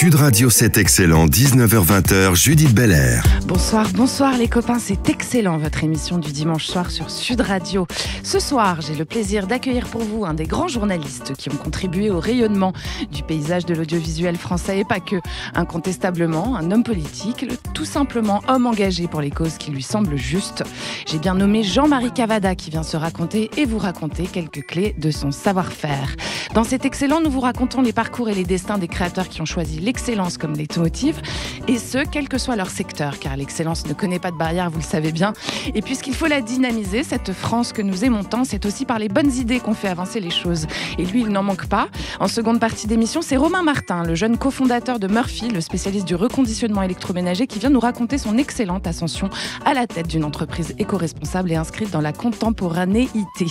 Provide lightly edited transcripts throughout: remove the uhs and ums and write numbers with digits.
Sud Radio, c'est excellent, 19h-20h, Judith Belair. Bonsoir les copains, c'est excellent votre émission du dimanche soir sur Sud Radio. Ce soir, j'ai le plaisir d'accueillir pour vous un des grands journalistes qui ont contribué au rayonnement du paysage de l'audiovisuel français et pas que. Incontestablement, un homme politique, tout simplement homme engagé pour les causes qui lui semblent justes. J'ai bien nommé Jean-Marie Cavada qui vient se raconter et vous raconter quelques clés de son savoir-faire. Dans cet excellent, nous vous racontons les parcours et les destins des créateurs qui ont choisi l'excellence comme leitmotiv, et ce, quel que soit leur secteur, car l'excellence ne connaît pas de barrière, vous le savez bien. Et puisqu'il faut la dynamiser, cette France que nous aimons tant, c'est aussi par les bonnes idées qu'on fait avancer les choses. Et lui, il n'en manque pas. En seconde partie d'émission, c'est Romain Martin, le jeune cofondateur de Murphy, le spécialiste du reconditionnement électroménager, qui vient nous raconter son excellente ascension à la tête d'une entreprise éco-responsable et inscrite dans la contemporanéité.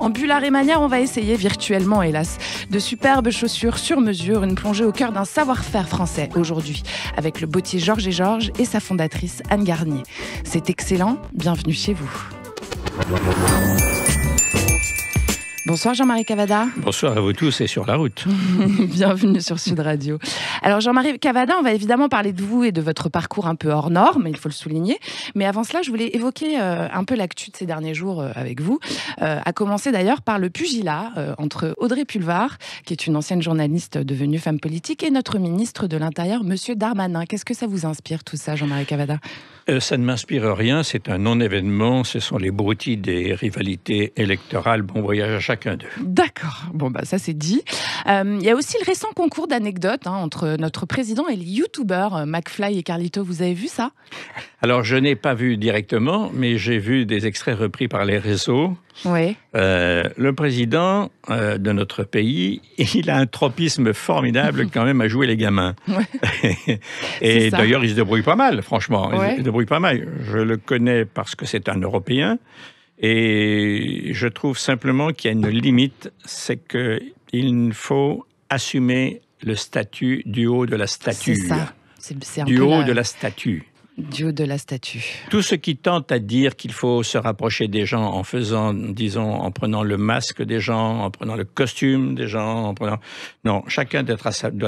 En Bullard et manière, on va essayer virtuellement, hélas, de superbes chaussures sur mesure, une plongée au cœur d'un savoir-faire français aujourd'hui, avec le bottier Georges et Georges et sa fondatrice Anne Garnier. C'est excellent, bienvenue chez vous. Bonsoir Jean-Marie Cavada. Bonsoir à vous tous et sur la route. Bienvenue sur Sud Radio. Alors Jean-Marie Cavada, on va évidemment parler de vous et de votre parcours un peu hors norme, il faut le souligner. Mais avant cela, je voulais évoquer un peu l'actu de ces derniers jours avec vous. À commencer d'ailleurs par le pugilat entre Audrey Pulvar, qui est une ancienne journaliste devenue femme politique, et notre ministre de l'Intérieur, Monsieur Darmanin. Qu'est-ce que ça vous inspire tout ça, Jean-Marie Cavada ? Ça ne m'inspire rien, c'est un non-événement, ce sont les broutilles des rivalités électorales. Bon voyage à chacun d'eux. D'accord, bon bah ça c'est dit. Il y a aussi le récent concours d'anecdotes entre notre président et les youtubeurs McFly et Carlito, vous avez vu ça ? Alors je n'ai pas vu directement, mais j'ai vu des extraits repris par les réseaux. Oui. Le président de notre pays, il a un tropisme formidable quand même à jouer les gamins. Ouais. Et d'ailleurs, il se débrouille pas mal, franchement. Ouais. Il se débrouille pas mal. Je le connais parce que c'est un Européen. Et je trouve simplement qu'il y a une limite, c'est qu'il faut assumer le statut du haut de la stature. C'est ça. C'est du haut de la statue. Du haut de la statue. Tout ce qui tente à dire qu'il faut se rapprocher des gens en faisant, disons, en prenant le masque des gens, en prenant le costume des gens, en prenant... Non, chacun doit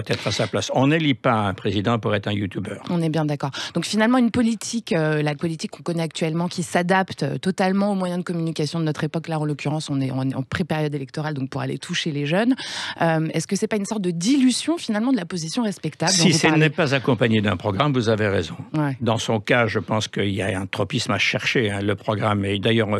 être à sa place. On n'élit pas un président pour être un youtubeur. On est bien d'accord. Donc finalement, une politique, la politique qu'on connaît actuellement, qui s'adapte totalement aux moyens de communication de notre époque. Là, en l'occurrence, on est en pré-période électorale, donc pour aller toucher les jeunes. Est-ce que c'est pas une sorte de dilution, finalement, de la position respectable ? Si ce n'est pas accompagné d'un programme, vous avez raison. Ouais. Dans son cas, je pense qu'il y a un tropisme à chercher, le programme. Et d'ailleurs,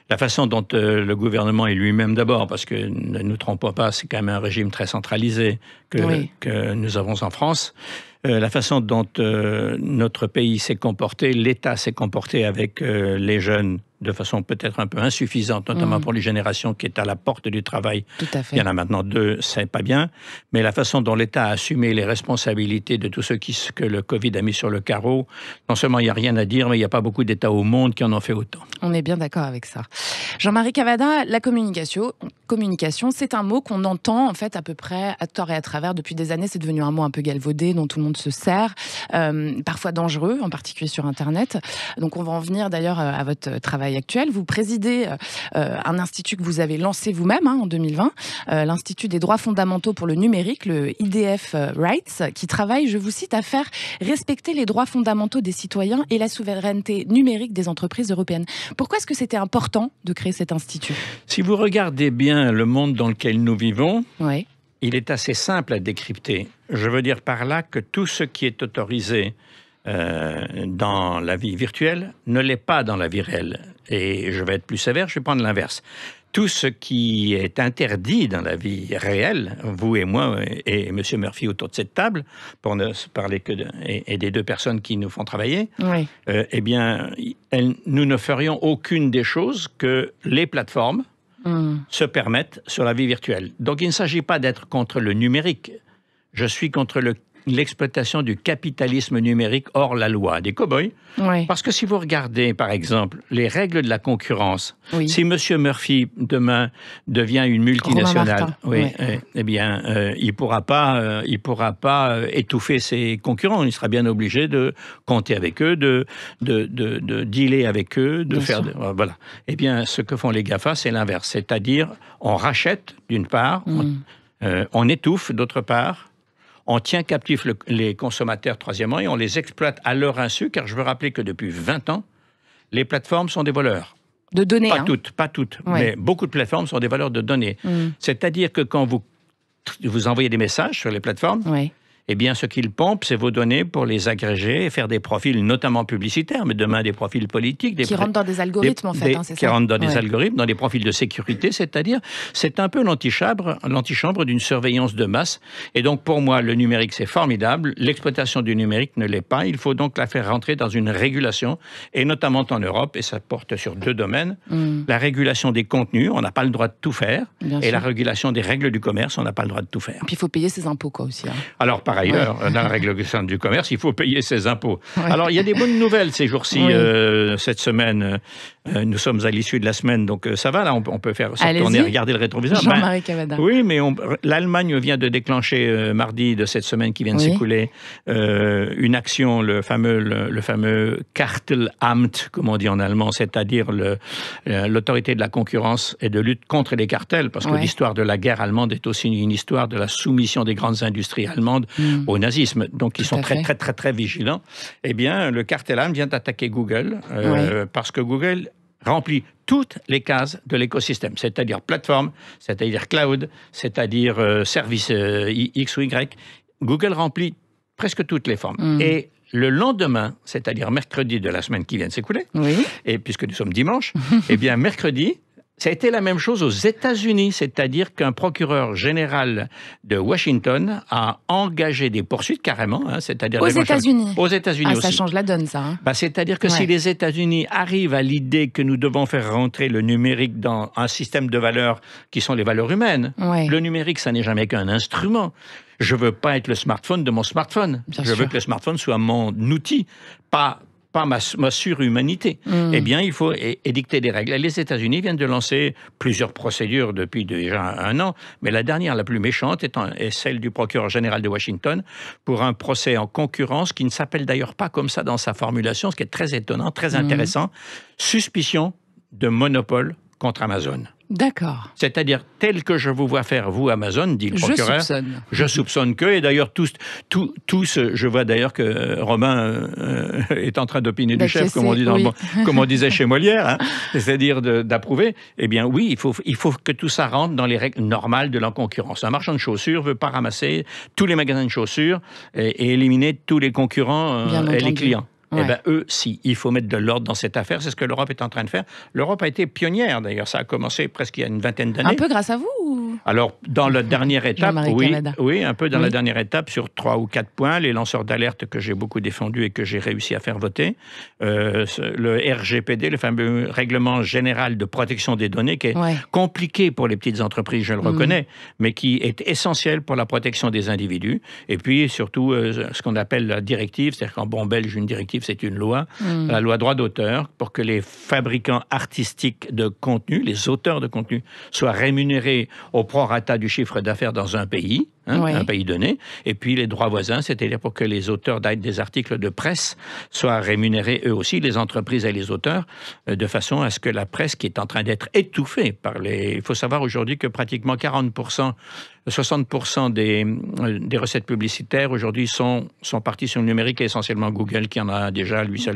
la façon dont le gouvernement est lui-même d'abord, parce que ne nous trompons pas, c'est quand même un régime très centralisé que nous avons en France. La façon dont notre pays s'est comporté, l'État s'est comporté avec les jeunes de façon peut-être un peu insuffisante, notamment pour les générations qui est à la porte du travail. Tout à fait. Il y en a maintenant 2, c'est pas bien. Mais la façon dont l'État a assumé les responsabilités de tous ceux que le Covid a mis sur le carreau, non seulement il n'y a rien à dire, mais il n'y a pas beaucoup d'États au monde qui en ont fait autant. On est bien d'accord avec ça. Jean-Marie Cavada, la communication, c'est un mot qu'on entend en fait à peu près à tort et à travers depuis des années. C'est devenu un mot un peu galvaudé dont tout le monde se sert, parfois dangereux, en particulier sur Internet. Donc on va en venir d'ailleurs à votre travail actuel. Vous présidez un institut que vous avez lancé vous-même en 2020, l'Institut des droits fondamentaux pour le numérique, le IDF Rights, qui travaille, je vous cite, à faire respecter les droits fondamentaux des citoyens et la souveraineté numérique des entreprises européennes. Pourquoi est-ce que c'était important de créer cet institut ? Si vous regardez bien le monde dans lequel nous vivons, oui. Il est assez simple à décrypter. Je veux dire par là que tout ce qui est autorisé dans la vie virtuelle ne l'est pas dans la vie réelle. Et je vais être plus sévère, je vais prendre l'inverse. Tout ce qui est interdit dans la vie réelle, vous et moi et M. Murphy autour de cette table, pour ne parler que et des 2 personnes qui nous font travailler, oui. Eh bien, nous ne ferions aucune des choses que les plateformes se permettent sur la vie virtuelle. Donc il ne s'agit pas d'être contre le numérique. Je suis contre l'exploitation du capitalisme numérique hors la loi, des cow-boys. Oui. Parce que si vous regardez, par exemple, les règles de la concurrence, si M. Murphy, demain, devient une multinationale, eh bien, il ne pourra pas étouffer ses concurrents. Il sera bien obligé de compter avec eux, de dealer avec eux, de faire... voilà. Eh bien, ce que font les GAFA, c'est l'inverse. C'est-à-dire, on rachète, d'une part, on étouffe, d'autre part, On tient captifs les consommateurs, troisièmement, et on les exploite à leur insu, car je veux rappeler que depuis 20 ans, les plateformes sont des voleurs. De données, pas toutes, mais beaucoup de plateformes sont des voleurs de données. C'est-à-dire que quand vous envoyez des messages sur les plateformes, eh bien, ce qu'ils pompent, c'est vos données pour les agréger et faire des profils, notamment publicitaires, mais demain des profils politiques. Qui rentrent dans des algorithmes, en fait, c'est ça? Qui rentrent dans des algorithmes, dans des profils de sécurité, c'est-à-dire, c'est un peu l'antichambre d'une surveillance de masse. Et donc, pour moi, le numérique, c'est formidable. L'exploitation du numérique ne l'est pas. Il faut donc la faire rentrer dans une régulation, et notamment en Europe, et ça porte sur 2 domaines. La régulation des contenus, on n'a pas le droit de tout faire, et la régulation des règles du commerce, on n'a pas le droit de tout faire. Et puis, il faut payer ses impôts, quoi, aussi. Alors, par ailleurs, dans la régulation du commerce, il faut payer ses impôts. Alors, il y a des bonnes nouvelles ces jours-ci, cette semaine. Nous sommes à l'issue de la semaine, donc ça va, là, on peut faire se retourner, regarder le rétroviseur. Jean-Marie Cavada. Oui, mais l'Allemagne vient de déclencher, mardi de cette semaine qui vient de s'écouler, une action, le fameux Kartelamt, comme on dit en allemand, c'est-à-dire l'autorité de la concurrence et de lutte contre les cartels, parce que l'histoire de la guerre allemande est aussi une histoire de la soumission des grandes industries allemandes au nazisme. Donc, ils sont très vigilants. Eh bien, le Kartelamt vient d'attaquer Google, parce que Google remplit toutes les cases de l'écosystème, c'est-à-dire plateforme, c'est-à-dire cloud, c'est-à-dire service X ou Y. Google remplit presque toutes les formes. Et le lendemain, c'est-à-dire mercredi de la semaine qui vient de s'écouler, et puisque nous sommes dimanche, eh bien mercredi, ça a été la même chose aux États-Unis, c'est-à-dire qu'un procureur général de Washington a engagé des poursuites carrément, c'est-à-dire aux États-Unis. Aux États-Unis aussi. Ça change la donne, ça. C'est-à-dire que si les États-Unis arrivent à l'idée que nous devons faire rentrer le numérique dans un système de valeurs qui sont les valeurs humaines, le numérique, ça n'est jamais qu'un instrument. Je veux pas être le smartphone de mon smartphone. Je veux que le smartphone soit mon outil, pas ma surhumanité. Eh bien, il faut édicter des règles. Les États-Unis viennent de lancer plusieurs procédures depuis déjà 1 an, mais la dernière, la plus méchante, est celle du procureur général de Washington pour un procès en concurrence qui ne s'appelle d'ailleurs pas comme ça dans sa formulation, ce qui est très étonnant, très intéressant. Suspicion de monopole contre Amazon. D'accord. C'est-à-dire, tel que je vous vois faire, vous, Amazon, dit le procureur. Je soupçonne que, et d'ailleurs, tous, je vois d'ailleurs que Romain est en train d'opiner du chef, comme on dit comme on disait chez Molière, c'est-à-dire d'approuver. Eh bien, oui, il faut que tout ça rentre dans les règles normales de la concurrence. Un marchand de chaussures veut pas ramasser tous les magasins de chaussures et éliminer tous les concurrents et les clients. Eh bien, eux, si, il faut mettre de l'ordre dans cette affaire. C'est ce que l'Europe est en train de faire. L'Europe a été pionnière, d'ailleurs. Ça a commencé presque il y a une vingtaine d'années. Un peu grâce à vous Alors, dans la dernière étape, oui, un peu dans la dernière étape, sur 3 ou 4 points, les lanceurs d'alerte que j'ai beaucoup défendus et que j'ai réussi à faire voter, le RGPD, le fameux Règlement général de protection des données, qui est compliqué pour les petites entreprises, je le reconnais, mais qui est essentiel pour la protection des individus. Et puis, surtout, ce qu'on appelle la directive, c'est-à-dire qu'en bon belge, une directive, c'est une loi, la loi droit d'auteur, pour que les fabricants artistiques de contenu, les auteurs de contenu, soient rémunérés au prorata du chiffre d'affaires dans un pays, un pays donné, et puis les droits voisins, c'est-à-dire pour que les auteurs des articles de presse soient rémunérés eux aussi, les entreprises et les auteurs, de façon à ce que la presse, qui est en train d'être étouffée par les... Il faut savoir aujourd'hui que pratiquement 40%, 60% des recettes publicitaires aujourd'hui sont parties sur le numérique, et essentiellement Google qui en a déjà lui seul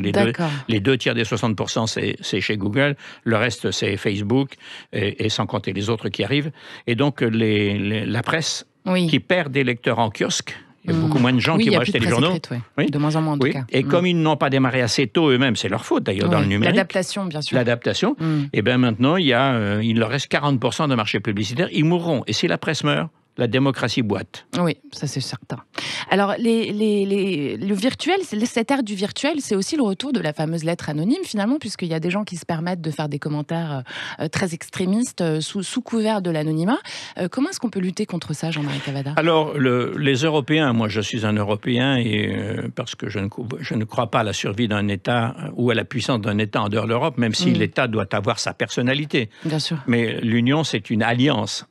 les 2 tiers des 60%, c'est chez Google, le reste c'est Facebook, et sans compter les autres qui arrivent. Et donc la presse qui perd des lecteurs en kiosque. Il y a beaucoup moins de gens qui vont acheter les journaux. De moins en moins, en tout cas. Et comme ils n'ont pas démarré assez tôt eux-mêmes, c'est leur faute d'ailleurs dans le numérique. L'adaptation, bien sûr. L'adaptation. Et bien maintenant, il leur reste 40% de marché publicitaire. Ils mourront. Et si la presse meurt, la démocratie boite. Oui, ça c'est certain. Alors, le virtuel, cette ère du virtuel, c'est aussi le retour de la fameuse lettre anonyme, finalement, puisqu'il y a des gens qui se permettent de faire des commentaires très extrémistes sous couvert de l'anonymat. Comment est-ce qu'on peut lutter contre ça, Jean-Marie Cavada ? Alors, les Européens, moi je suis un Européen, et parce que je ne crois pas à la survie d'un État ou à la puissance d'un État en dehors de l'Europe, même si l'État doit avoir sa personnalité. Bien sûr. Mais l'Union, c'est une alliance.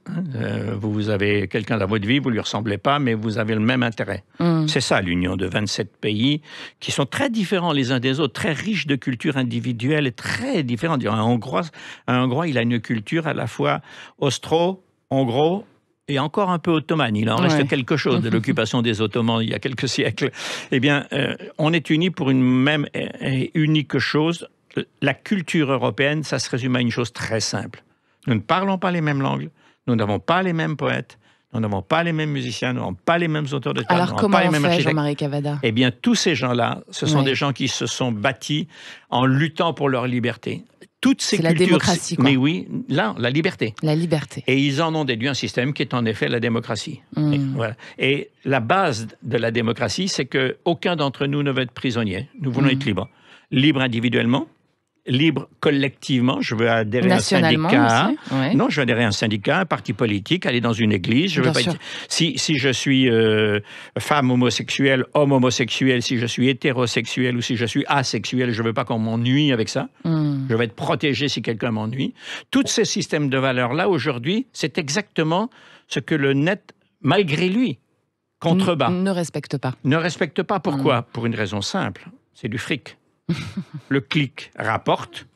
Vous avez quelqu'un dans votre vie, vous ne lui ressemblez pas, mais vous avez le même intérêt. C'est ça, l'union de 27 pays qui sont très différents les uns des autres, très riches de cultures individuelles et très différents. Un Hongrois, il a une culture à la fois austro-hongro et encore un peu ottomane, il en reste quelque chose de l'occupation des Ottomans il y a quelques siècles, eh bien, on est unis pour une même et unique chose. La culture européenne, ça se résume à une chose très simple. Nous ne parlons pas les mêmes langues, nous n'avons pas les mêmes poètes, nous n'avons pas les mêmes musiciens, nous n'avons pas les mêmes auteurs de théâtre. Alors comment on fait, Jean-Marie Cavada? Eh bien, tous ces gens-là, ce sont des gens qui se sont bâtis en luttant pour leur liberté. Toutes ces cultures, la démocratie, quoi. Mais oui, là, la liberté. La liberté. Et ils en ont déduit un système qui est en effet la démocratie. Et, voilà. Et la base de la démocratie, c'est qu'aucun d'entre nous ne veut être prisonnier. Nous voulons être libres. Libres individuellement, libre collectivement, je veux adhérer à un syndicat. Aussi, non, je veux adhérer à un syndicat, un parti politique, aller dans une église. Je veux pas être... si je suis femme homosexuelle, homme homosexuel, si je suis hétérosexuel ou si je suis asexuel, je ne veux pas qu'on m'ennuie avec ça. Je veux être protégé si quelqu'un m'ennuie. Tous ces systèmes de valeurs-là, aujourd'hui, c'est exactement ce que le net, malgré lui, contrebat. Ne respecte pas. Ne respecte pas. Pourquoi? Pour une raison simple, c'est du fric. Le clic rapporte.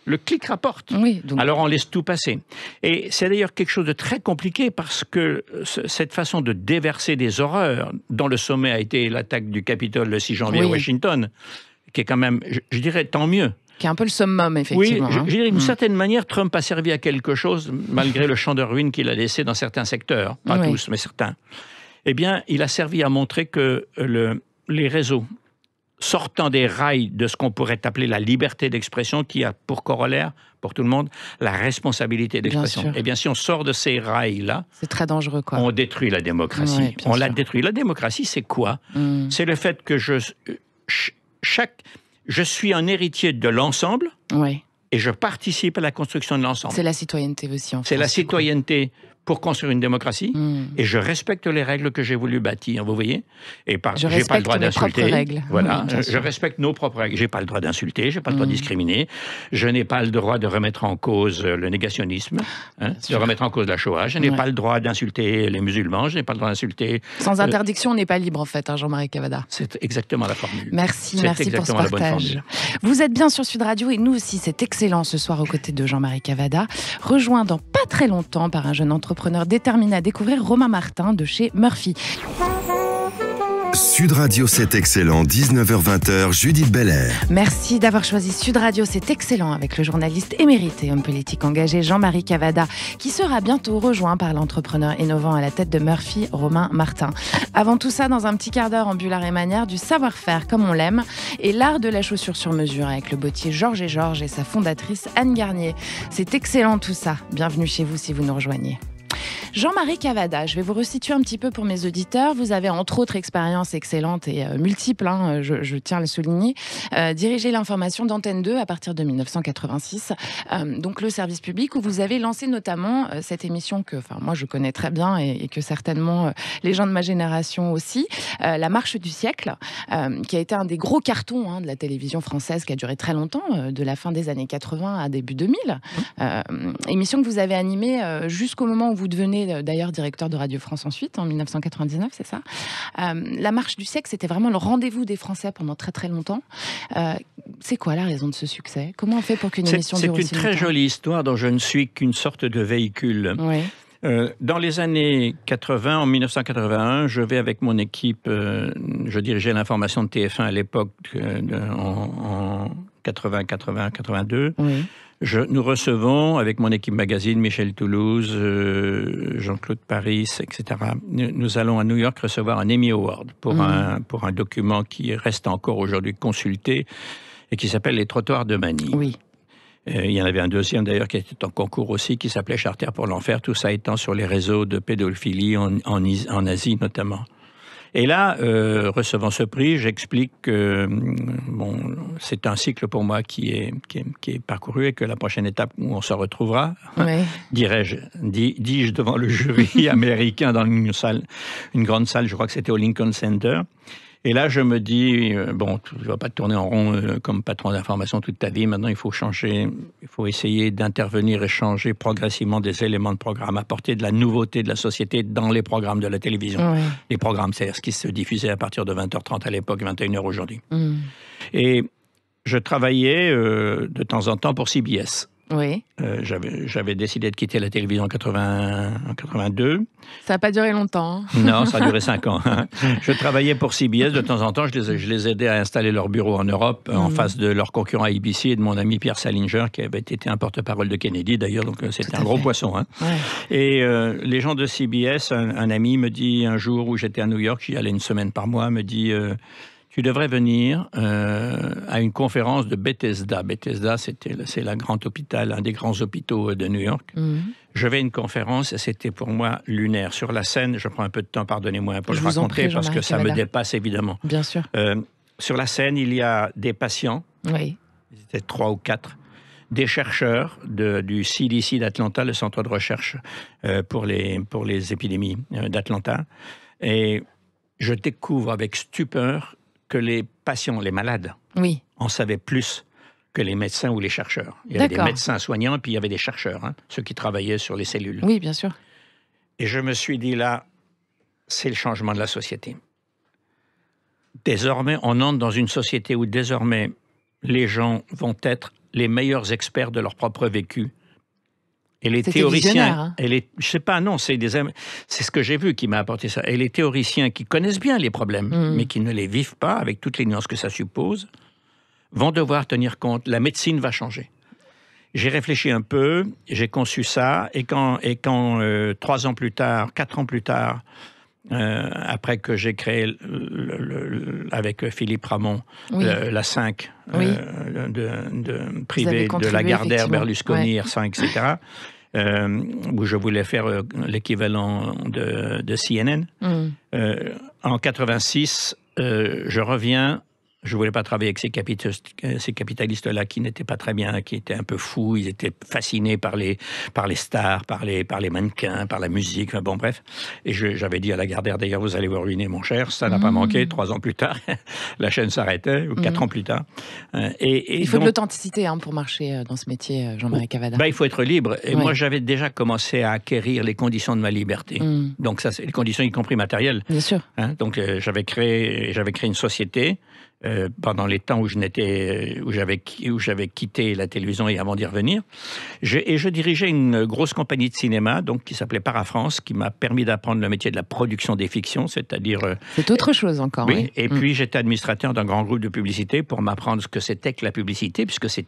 Le clic rapporte. Oui, donc... Alors on laisse tout passer. Et c'est d'ailleurs quelque chose de très compliqué parce que cette façon de déverser des horreurs, dont le sommet a été l'attaque du Capitole le 6 janvier à Washington, qui est quand même, je dirais, tant mieux. Qui est un peu le summum, effectivement. Oui, je dirais d'une certaine manière, Trump a servi à quelque chose, malgré le champ de ruines qu'il a laissé dans certains secteurs. Pas tous, mais certains. Eh bien, il a servi à montrer que les réseaux, sortant des rails de ce qu'on pourrait appeler la liberté d'expression, qui a pour corollaire, pour tout le monde, la responsabilité d'expression. Eh bien, si on sort de ces rails-là, c'est très dangereux, quoi. On détruit la démocratie. Oui, on la détruit. La démocratie, c'est quoi? C'est le fait que je suis un héritier de l'ensemble et je participe à la construction de l'ensemble. C'est la citoyenneté aussi, en fait. C'est la citoyenneté pour construire une démocratie, et je respecte les règles que j'ai voulu bâtir, vous voyez. Et j'ai pas le droit d'insulter. Voilà, je respecte nos propres règles. J'ai pas le droit d'insulter, j'ai pas le droit de discriminer, je n'ai pas le droit de remettre en cause le négationnisme, de remettre en cause la Shoah, je n'ai pas le droit d'insulter les musulmans, je n'ai pas le droit d'insulter... Sans interdiction, on n'est pas libre, en fait, Jean-Marie Cavada. C'est exactement la formule. Merci pour ce partage. Vous êtes bien sur Sud Radio, et nous aussi, c'est excellent ce soir aux côtés de Jean-Marie Cavada, rejoint dans pas très longtemps par un jeune entrepreneur déterminé à découvrir Romain Martin de chez Murphy. Sud Radio, c'est excellent, 19h-20h, Judith Belair. Merci d'avoir choisi Sud Radio, c'est excellent, avec le journaliste émérite et homme politique engagé Jean-Marie Cavada, qui sera bientôt rejoint par l'entrepreneur innovant à la tête de Murphy, Romain Martin. Avant tout ça, dans un petit quart d'heure en Bullard et Manière, du savoir-faire comme on l'aime, et l'art de la chaussure sur mesure avec le bottier Georges et sa fondatrice Anne Garnier. C'est excellent tout ça. Bienvenue chez vous si vous nous rejoignez. Jean-Marie Cavada, je vais vous resituer un petit peu pour mes auditeurs. Vous avez entre autres expériences excellentes et multiples, je tiens à le souligner, dirigé l'information d'Antenne 2 à partir de 1986, donc le service public, où vous avez lancé notamment cette émission que moi je connais très bien et que certainement les gens de ma génération aussi, La Marche du siècle, qui a été un des gros cartons de la télévision française, qui a duré très longtemps, de la fin des années 80 à début 2000. Émission que vous avez animée jusqu'au moment où vous devenez d'ailleurs directeur de Radio France ensuite, en 1999, c'est ça. La Marche du siècle, c'était vraiment le rendez-vous des Français pendant très très longtemps. C'est quoi la raison de ce succès? Comment on fait pour qu'une émission dure aussi longtemps? C'est une très jolie histoire dont je ne suis qu'une sorte de véhicule. Dans les années 80, en 1981, je vais avec mon équipe, je dirigeais l'information de TF1 à l'époque, en 80-82. Nous recevons, avec mon équipe magazine, Michel Toulouse, Jean-Claude Paris, etc. Nous allons à New York recevoir un Emmy Award pour un document qui reste encore aujourd'hui consulté et qui s'appelle Les trottoirs de Manille. Il y en avait un deuxième d'ailleurs qui était en concours aussi, qui s'appelait Charter pour l'enfer, tout ça étant sur les réseaux de pédophilie en Asie notamment. Et là, recevant ce prix, j'explique que c'est un cycle pour moi qui est parcouru et que la prochaine étape où on se retrouvera, dis-je devant le jury américain dans une grande salle, je crois que c'était au Lincoln Center. Et là, je me dis, tu ne vas pas te tourner en rond comme patron d'information toute ta vie. Maintenant, il faut changer, il faut essayer d'intervenir et changer progressivement des éléments de programme, apporter de la nouveauté de la société dans les programmes de la télévision. Les programmes, c'est-à-dire ce qui se diffusait à partir de 20h30 à l'époque, 21h aujourd'hui. Et je travaillais de temps en temps pour CBS. Oui. J'avais décidé de quitter la télévision en 82. Ça n'a pas duré longtemps. Hein. Non, ça a duré 5 ans. Je travaillais pour CBS de temps en temps. Je les aidais à installer leur bureau en Europe, en face de leur concurrent ABC et de mon ami Pierre Salinger, qui avait été un porte-parole de Kennedy d'ailleurs. Donc c'était un gros poisson. Hein. Ouais. Et les gens de CBS, un ami me dit un jour où j'étais à New York, j'y allais une semaine par mois, me dit... tu devrais venir à une conférence de Bethesda. Bethesda, c'est la grande hôpital, un des grands hôpitaux de New York. Je vais à une conférence et c'était pour moi lunaire. Sur la scène, je prends un peu de temps, pardonnez-moi pour le raconter, parce que ça me dépasse évidemment. Bien sûr. Sur la scène, il y a des patients, ils étaient 3 ou 4, des chercheurs du CDC d'Atlanta, le centre de recherche pour les épidémies d'Atlanta. Et je découvre avec stupeur que les patients, les malades, en savaient plus que les médecins ou les chercheurs. Il y avait des médecins soignants, puis il y avait des chercheurs, ceux qui travaillaient sur les cellules. Oui, bien sûr. Et je me suis dit, là, c'est le changement de la société. Désormais, on entre dans une société où désormais, les gens vont être les meilleurs experts de leur propre vécu. Et les théoriciens, je sais pas, non, c'est ce que j'ai vu qui m'a apporté ça. Et les théoriciens qui connaissent bien les problèmes, mais qui ne les vivent pas avec toutes les nuances que ça suppose, vont devoir tenir compte. La médecine va changer. J'ai réfléchi un peu, j'ai conçu ça, et quand 3 ans plus tard, 4 ans plus tard, après que j'ai créé avec Philippe Ramon la 5 privée de Lagardère, Berlusconi, R5, etc., où je voulais faire l'équivalent de CNN. En 86, je reviens. Je ne voulais pas travailler avec ces capitalistes-là qui n'étaient pas très bien, qui étaient un peu fous. Ils étaient fascinés par les stars, par les mannequins, par la musique. Enfin, bon, bref. Et j'avais dit à Lagardère, d'ailleurs, vous allez vous ruiner, mon cher. Ça n'a pas manqué. 3 ans plus tard, la chaîne s'arrêtait, ou 4 ans plus tard. Il faut de l'authenticité pour marcher dans ce métier, Jean-Marie Cavada. Il faut être libre. Et moi, j'avais déjà commencé à acquérir les conditions de ma liberté. Donc, ça, c'est les conditions, y compris matérielles. Bien sûr. Donc, j'avais créé une société. Pendant les temps où j'avais quitté la télévision et avant d'y revenir. Je dirigeais une grosse compagnie de cinéma donc, qui s'appelait Parafrance, qui m'a permis d'apprendre le métier de la production des fictions, c'est-à-dire... C'est autre chose encore. Oui. Et puis j'étais administrateur d'un grand groupe de publicité pour m'apprendre ce que c'était que la publicité, puisque c'est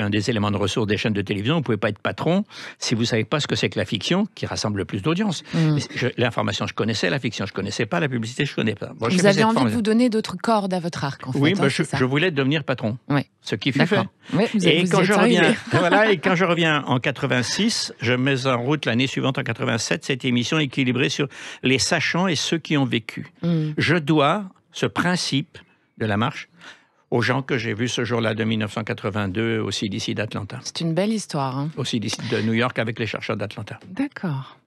un des éléments de ressources des chaînes de télévision. Vous ne pouvez pas être patron si vous ne savez pas ce que c'est que la fiction, qui rassemble le plus d'audience. L'information, je connaissais, la fiction, je ne connaissais pas, la publicité, je ne connais pas. Bon, vous aviez envie de vous donner d'autres cordes à votre arc, en fait. Oui, je voulais devenir patron, ce qui fut fait. Oui, et quand je reviens en 86, je mets en route l'année suivante, en 87, cette émission équilibrée sur les sachants et ceux qui ont vécu. Je dois ce principe de la marche aux gens que j'ai vus ce jour-là de 1982 au CDC d'Atlanta. C'est une belle histoire. Au CDC de New York avec les chercheurs d'Atlanta. D'accord.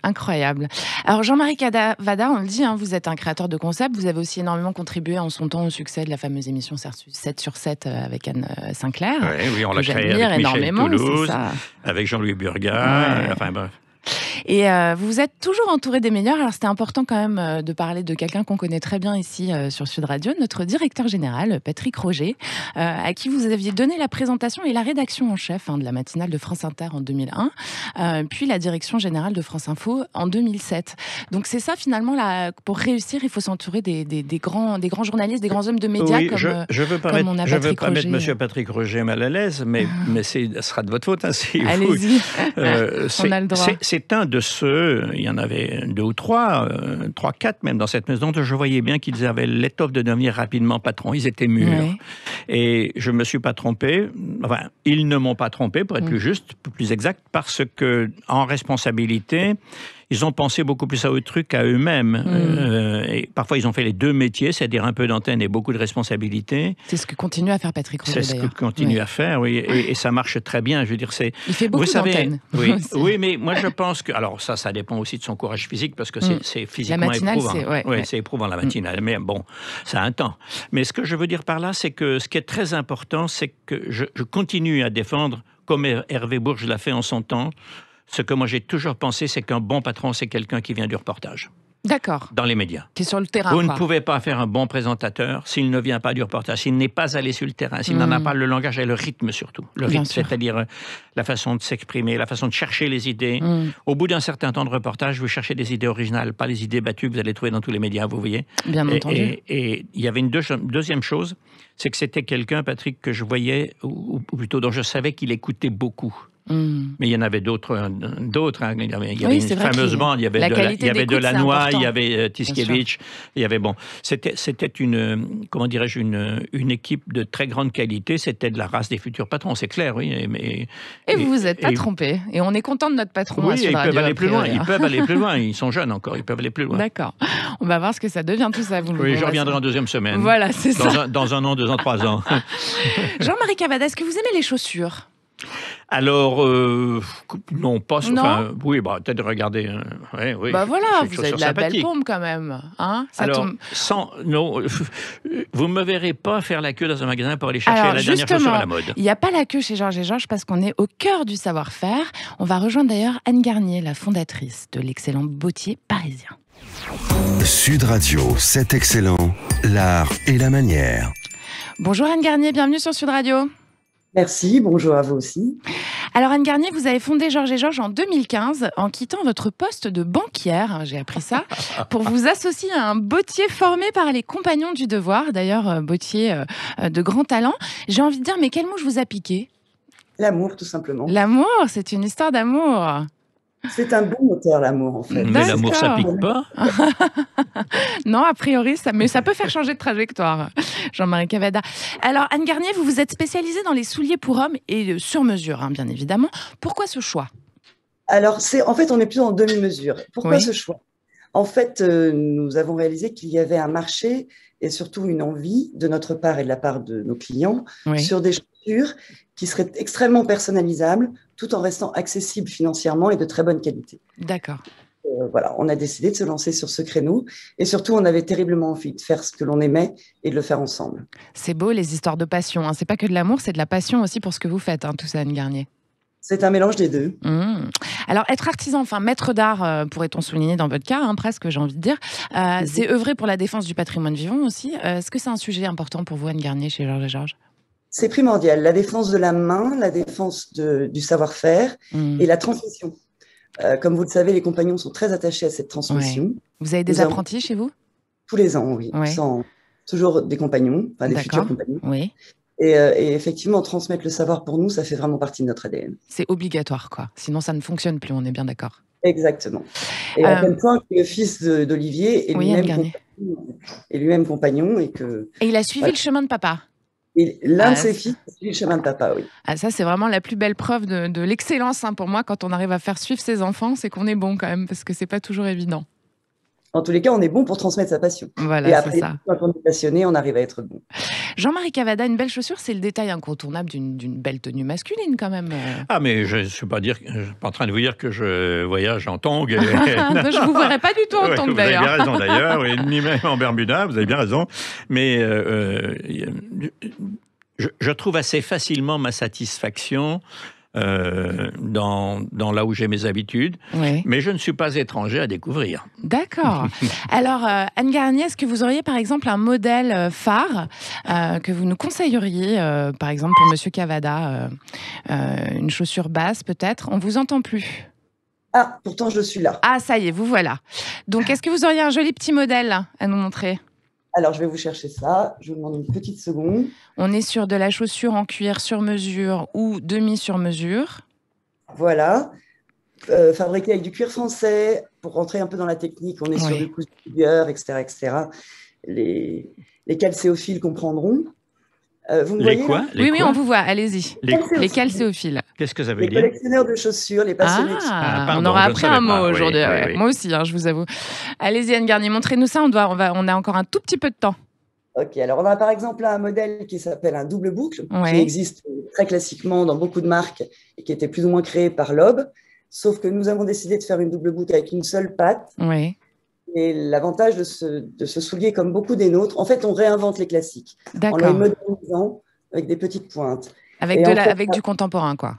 Incroyable. Alors Jean-Marie Cavada, on le dit, vous êtes un créateur de concept, vous avez aussi énormément contribué en son temps au succès de la fameuse émission 7 sur 7 avec Anne Sinclair. Oui, on l'a créé avec Michel Toulouse, avec Jean-Louis Burgat, enfin bref. Et vous vous êtes toujours entouré des meilleurs. Alors c'était important quand même de parler de quelqu'un qu'on connaît très bien ici sur Sud Radio, notre directeur général, Patrick Roger, à qui vous aviez donné la présentation et la rédaction en chef de la matinale de France Inter en 2001, puis la direction générale de France Info en 2007. Donc c'est ça finalement, pour réussir, il faut s'entourer des grands journalistes, des grands hommes de médias je veux pas mettre Monsieur Patrick Roger mal à l'aise, mais ce sera de votre faute. Allez-y, on a le droit. C'est un de ceux, il y en avait 2 ou 3, 4 même dans cette maison, dont je voyais bien qu'ils avaient l'étoffe de devenir rapidement patron. Ils étaient mûrs. Oui. Et je ne me suis pas trompé. Enfin, ils ne m'ont pas trompé, pour être plus juste, plus exact, parce que en responsabilité, ils ont pensé beaucoup plus à eux trucs qu'à eux-mêmes. Et parfois, ils ont fait les 2 métiers, c'est-à-dire un peu d'antenne et beaucoup de responsabilité. C'est ce que continue à faire Patrick Roger, d'ailleurs. C'est ce que continue à faire, oui. Et ça marche très bien. Je veux dire, il fait beaucoup d'antennes. Oui, mais moi, je pense que... Alors, ça dépend aussi de son courage physique, parce que c'est physiquement éprouvant. C'est éprouvant, la matinale. Mais bon, ça a un temps. Mais ce que je veux dire par là, c'est que ce qui est très important, c'est que je continue à défendre, comme Hervé Bourges l'a fait en son temps, ce que moi j'ai toujours pensé, c'est qu'un bon patron, c'est quelqu'un qui vient du reportage. D'accord. Dans les médias. Qui est sur le terrain. Vous ne pouvez pas faire un bon présentateur s'il ne vient pas du reportage, s'il n'est pas allé sur le terrain, s'il n'en a pas le langage et le rythme surtout. Le rythme, c'est-à-dire la façon de s'exprimer, la façon de chercher les idées. Au bout d'un certain temps de reportage, vous cherchez des idées originales, pas les idées battues que vous allez trouver dans tous les médias, vous voyez. Bien entendu. Et il y avait une deuxième chose, c'est que c'était quelqu'un, Patrick, que je voyais, ou plutôt dont je savais qu'il écoutait beaucoup. Mais il y en avait d'autres. Il y avait une fameuse bande, il y avait Delannoy, il y avait Tiskiewicz, il y avait c'était une, comment dirais-je, une équipe de très grande qualité. C'était de la race des futurs patrons, c'est clair, oui. Et vous vous êtes pas trompé. Et on est content de notre patron. Oui, ils peuvent aller plus loin. Ils peuvent aller plus loin. Ils sont jeunes encore. Ils peuvent aller plus loin. D'accord. On va voir ce que ça devient tout ça. Oui, je reviendrai en deuxième semaine. Voilà, c'est ça. Dans un an, 2 ans, 3 ans. Jean-Marie Cavada, est-ce que vous aimez les chaussures? Alors, non, pas... Enfin, oui, peut-être regarder... oui, bah voilà, vous avez de la belle pompe quand même. Hein, ça alors, non, vous ne me verrez pas faire la queue dans un magasin pour aller chercher la dernière chaussure à la mode. Il n'y a pas la queue chez Georges & Georges parce qu'on est au cœur du savoir-faire. On va rejoindre d'ailleurs Anne Garnier, la fondatrice de l'excellent bottier parisien. Sud Radio, c'est excellent, l'art et la manière. Bonjour Anne Garnier, bienvenue sur Sud Radio. Merci, bonjour à vous aussi. Alors Anne Garnier, vous avez fondé Georges & Georges en 2015 en quittant votre poste de banquière, j'ai appris ça, pour vous associer à un bottier formé par les Compagnons du Devoir, d'ailleurs bottier de grand talent. J'ai envie de dire, mais quel mot je vous a piqué? L'amour, tout simplement. L'amour, c'est une histoire d'amour. C'est un bon moteur, l'amour, en fait. Mais l'amour, ça pique pas. Non, a priori, mais ça peut faire changer de trajectoire, Jean-Marie Cavada. Alors, Anne Garnier, vous vous êtes spécialisée dans les souliers pour hommes et sur mesure, hein, bien évidemment. Pourquoi ce choix? Alors, en fait, on est plutôt en demi-mesure. Pourquoi ce choix? En fait, nous avons réalisé qu'il y avait un marché et surtout une envie de notre part et de la part de nos clients sur des chaussures qui seraient extrêmement personnalisables tout en restant accessibles financièrement et de très bonne qualité. D'accord. Voilà, on a décidé de se lancer sur ce créneau et surtout, on avait terriblement envie de faire ce que l'on aimait et de le faire ensemble. C'est beau, les histoires de passion. Hein. C'est pas que de l'amour, c'est de la passion aussi pour ce que vous faites, hein, tout ça, Anne Garnier. C'est un mélange des deux. Alors, être artisan, enfin maître d'art, pourrait-on souligner dans votre cas, hein, presque, j'ai envie de dire, c'est œuvrer pour la défense du patrimoine vivant aussi. Est-ce que c'est un sujet important pour vous, Anne Garnier, chez Georges & Georges? C'est primordial, la défense de la main, la défense du savoir-faire et la transmission. Comme vous le savez, les compagnons sont très attachés à cette transmission. Vous avez des apprentis chez vous? Tous les ans, oui. Toujours des compagnons, enfin des futurs compagnons. Oui. Et effectivement, transmettre le savoir pour nous, ça fait vraiment partie de notre ADN. C'est obligatoire, quoi. Sinon, ça ne fonctionne plus, on est bien d'accord. Exactement. Et à tel point que le fils d'Olivier est lui-même compagnon. Et il a suivi le chemin de papa. Et l'un de ses fils a suivi le chemin de papa, oui. Ah, ça, c'est vraiment la plus belle preuve de l'excellence, hein, pour moi, quand on arrive à faire suivre ses enfants, c'est qu'on est bon quand même, parce que c'est pas toujours évident. En tous les cas, on est bon pour transmettre sa passion. Voilà, et après, ça. Quand on est passionné, on arrive à être bon. Jean-Marie Cavada, une belle chaussure, c'est le détail incontournable d'une belle tenue masculine quand même. Ah, mais je ne suis pas en train de vous dire que je voyage en tongs. Je ne vous verrai pas du tout en tongs d'ailleurs. Vous avez bien raison d'ailleurs, ni même en Bermuda, vous avez bien raison. Mais je trouve assez facilement ma satisfaction dans là où j'ai mes habitudes, mais je ne suis pas étranger à découvrir. D'accord. Alors, Anne Garnier, est-ce que vous auriez par exemple un modèle phare que vous nous conseilleriez, par exemple pour Monsieur Cavada, une chaussure basse peut-être? On vous entend plus. Ah, pourtant je suis là. Ah, ça y est, vous voilà. Donc, est-ce que vous auriez un joli petit modèle à nous montrer? Alors, je vais vous chercher ça. Je vous demande une petite seconde. On est sur de la chaussure en cuir sur mesure ou demi-sur-mesure. Voilà. Fabriqué avec du cuir français. Pour rentrer un peu dans la technique, on est sur du cousu de cuir, etc., etc. Les calcéophiles comprendront. Vous me voyez quoi? Oui, on vous voit. Allez-y. Les calcéophiles. Qu'est-ce que ça veut dire? Les collectionneurs de chaussures, les passionnés. On aura appris un mot aujourd'hui. Oui. Moi aussi, je vous avoue. Allez-y, Anne Garnier, montrez-nous ça. On a encore un tout petit peu de temps. Ok, alors on a par exemple là un modèle qui s'appelle un double boucle, qui existe très classiquement dans beaucoup de marques et qui était plus ou moins créé par Loeb. Sauf que nous avons décidé de faire une double boucle avec une seule patte. Oui. Et l'avantage de ce soulier, comme beaucoup des nôtres, en fait, on réinvente les classiques. D'accord. En les modernisant avec des petites pointes. Avec du contemporain, quoi.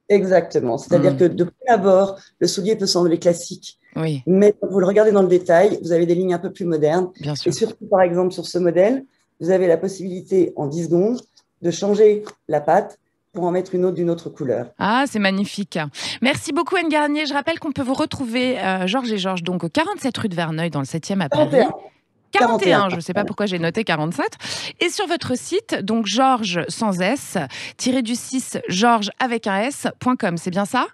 Exactement. C'est-à-dire que de prime abord, le soulier peut sembler classique. Oui. Mais quand vous le regardez dans le détail, vous avez des lignes un peu plus modernes. Bien sûr. Et surtout, par exemple, sur ce modèle, vous avez la possibilité en 10 secondes de changer la patte pour en mettre une autre d'une autre couleur. Ah, c'est magnifique. Merci beaucoup, Anne Garnier. Je rappelle qu'on peut vous retrouver, Georges et Georges, donc au 47 rue de Verneuil, dans le 7e à Paris. 41, je ne sais pas pourquoi j'ai noté 47. Et sur votre site, donc Georges sans S, _du6, Georges avec un S.com, c'est bien ça ?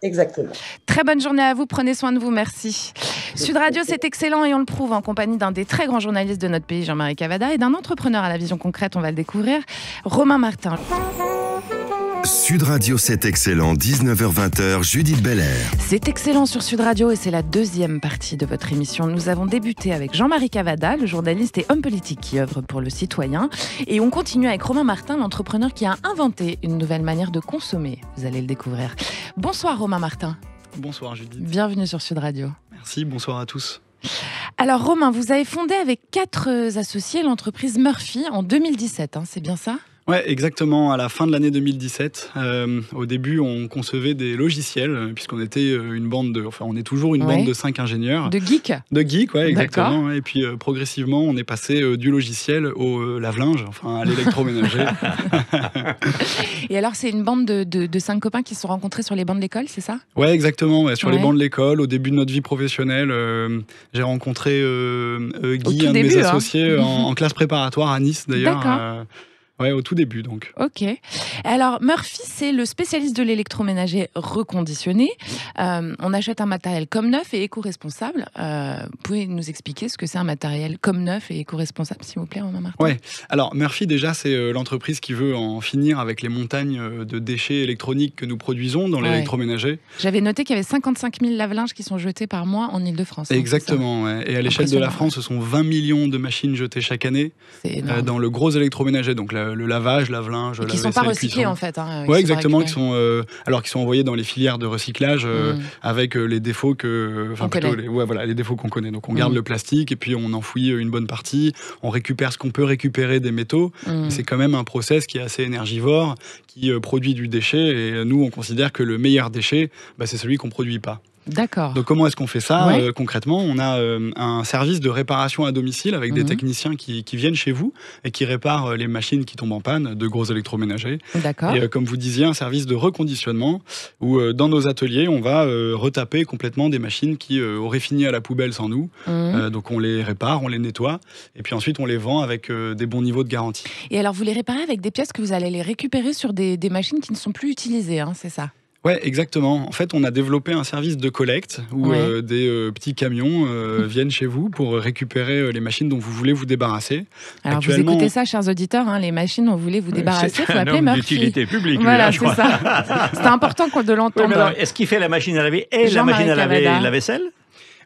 Exactement. Très bonne journée à vous, prenez soin de vous, merci. Sud Radio, c'est excellent et on le prouve en compagnie d'un des très grands journalistes de notre pays, Jean-Marie Cavada, et d'un entrepreneur à la vision concrète, on va le découvrir, Romain Martin. Sud Radio, c'est excellent, 19h-20h, Judith Belair. C'est excellent sur Sud Radio et c'est la deuxième partie de votre émission. Nous avons débuté avec Jean-Marie Cavada, le journaliste et homme politique qui œuvre pour Le Citoyen. Et on continue avec Romain Martin, l'entrepreneur qui a inventé une nouvelle manière de consommer. Vous allez le découvrir. Bonsoir Romain Martin. Bonsoir Judith. Bienvenue sur Sud Radio. Merci, bonsoir à tous. Alors Romain, vous avez fondé avec 4 associés l'entreprise Murphy en 2017, c'est bien ça ? Ouais, exactement. À la fin de l'année 2017, au début, on concevait des logiciels, puisqu'on était on est toujours une bande de 5 ingénieurs. De geeks. De geeks, ouais, exactement. D'accord. Et puis progressivement, on est passé du logiciel au lave-linge, à l'électroménager. Et alors, c'est une bande de 5 copains qui se sont rencontrés sur les bancs de l'école, c'est ça ? Ouais, exactement. Ouais, sur les bancs de l'école, au début de notre vie professionnelle, j'ai rencontré Guy, un de mes associés, en classe préparatoire à Nice, d'ailleurs. D'accord. Ouais, au tout début, donc. Ok. Alors, Murphy, c'est le spécialiste de l'électroménager reconditionné. On achète un matériel comme neuf et éco-responsable. Vous pouvez nous expliquer ce que c'est un matériel comme neuf et éco-responsable, s'il vous plaît, Romain Martin ? Ouais. Alors, Murphy, déjà, c'est l'entreprise qui veut en finir avec les montagnes de déchets électroniques que nous produisons dans l'électroménager. J'avais noté qu'il y avait 55 000 lave-linges qui sont jetés par mois en Ile-de-France. Exactement. Ouais. Et à l'échelle de la France, ce sont 20 millions de machines jetées chaque année dans le gros électroménager. Donc, le lavage, lave-linge, la vaisselle, qui ne sont pas recyclés en fait. Oui, exactement, qui sont envoyés dans les filières de recyclage avec les défauts les défauts qu'on connaît. Donc on garde le plastique et puis on enfouit une bonne partie, on récupère ce qu'on peut récupérer des métaux. C'est quand même un process qui est assez énergivore, qui produit du déchet et nous on considère que le meilleur déchet, c'est celui qu'on ne produit pas. D'accord. Donc comment est-ce qu'on fait ça concrètement ? On a un service de réparation à domicile avec des techniciens qui viennent chez vous et qui réparent les machines qui tombent en panne, de gros électroménagers. D'accord. Et comme vous disiez, un service de reconditionnement où dans nos ateliers, on va retaper complètement des machines qui auraient fini à la poubelle sans nous. Donc on les répare, on les nettoie et puis ensuite on les vend avec des bons niveaux de garantie. Et alors vous les réparez avec des pièces que vous allez les récupérer sur des machines qui ne sont plus utilisées, c'est ça ? Ouais, exactement. En fait, on a développé un service de collecte où des petits camions viennent chez vous pour récupérer les machines dont vous voulez vous débarrasser. Alors vous écoutez ça, chers auditeurs, les machines dont vous voulez vous débarrasser, il faut appeler Murphy. C'est d'utilité publique. Voilà, c'est ça. C'est important de l'entendre. Oui, est-ce qu'il fait la machine à laver et la machine à laver la vaisselle ?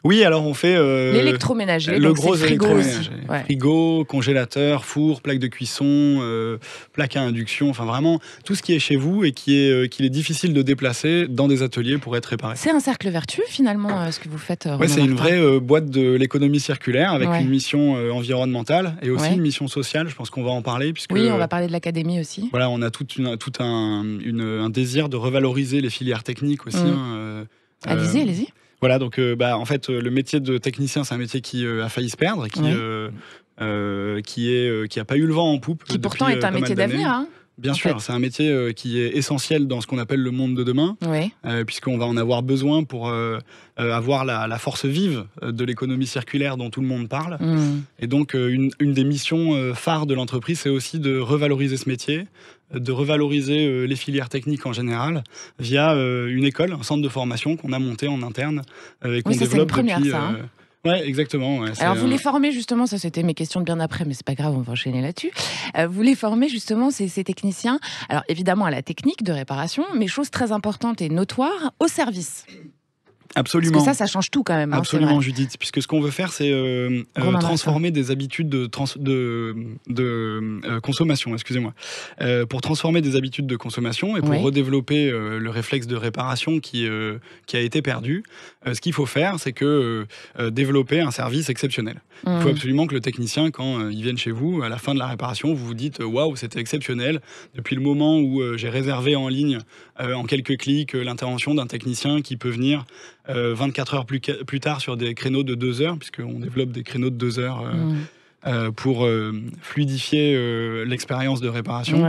Oui, alors on fait l'électroménager, le gros électroménager. Ouais. Frigo, congélateur, four, plaque de cuisson, plaque à induction, vraiment tout ce qui est chez vous et qu'il est difficile de déplacer dans des ateliers pour être réparé. C'est un cercle vertueux finalement ce que vous faites. Ouais, c'est une vraie boîte de l'économie circulaire avec une mission environnementale et aussi une mission sociale. Je pense qu'on va en parler puisque on va parler de l'académie aussi. Voilà, on a tout un désir de revaloriser les filières techniques aussi. Allez-y. Voilà, donc en fait, le métier de technicien, c'est un métier qui a failli se perdre, qui a pas eu le vent en poupe. Qui pourtant est un métier d'avenir. Bien sûr, c'est un métier qui est essentiel dans ce qu'on appelle le monde de demain, puisqu'on va en avoir besoin pour avoir la force vive de l'économie circulaire dont tout le monde parle. Et donc, une des missions phares de l'entreprise, c'est aussi de revaloriser ce métier, de revaloriser les filières techniques en général via une école, un centre de formation qu'on a monté en interne et qu'on développe depuis... Ouais, exactement. Ouais, alors, vous les formez justement, ça c'était mes questions de bien après, mais c'est pas grave, on va enchaîner là-dessus. Vous les formez justement, ces techniciens, alors évidemment à la technique de réparation, mais chose très importante et notoire, au service. Absolument. Parce que ça change tout quand même. Absolument, Judith. Puisque ce qu'on veut faire, c'est transformer des habitudes de consommation. Excusez-moi. Pour transformer des habitudes de consommation et pour redévelopper le réflexe de réparation qui a été perdu, ce qu'il faut faire, c'est développer un service exceptionnel. Il faut absolument que le technicien, quand il vienne chez vous, à la fin de la réparation, vous vous dites « Waouh, c'était exceptionnel ». Depuis le moment où j'ai réservé en ligne, en quelques clics, l'intervention d'un technicien qui peut venir 24 heures plus tard sur des créneaux de 2 heures, puisqu'on développe des créneaux de 2 heures pour fluidifier l'expérience de réparation,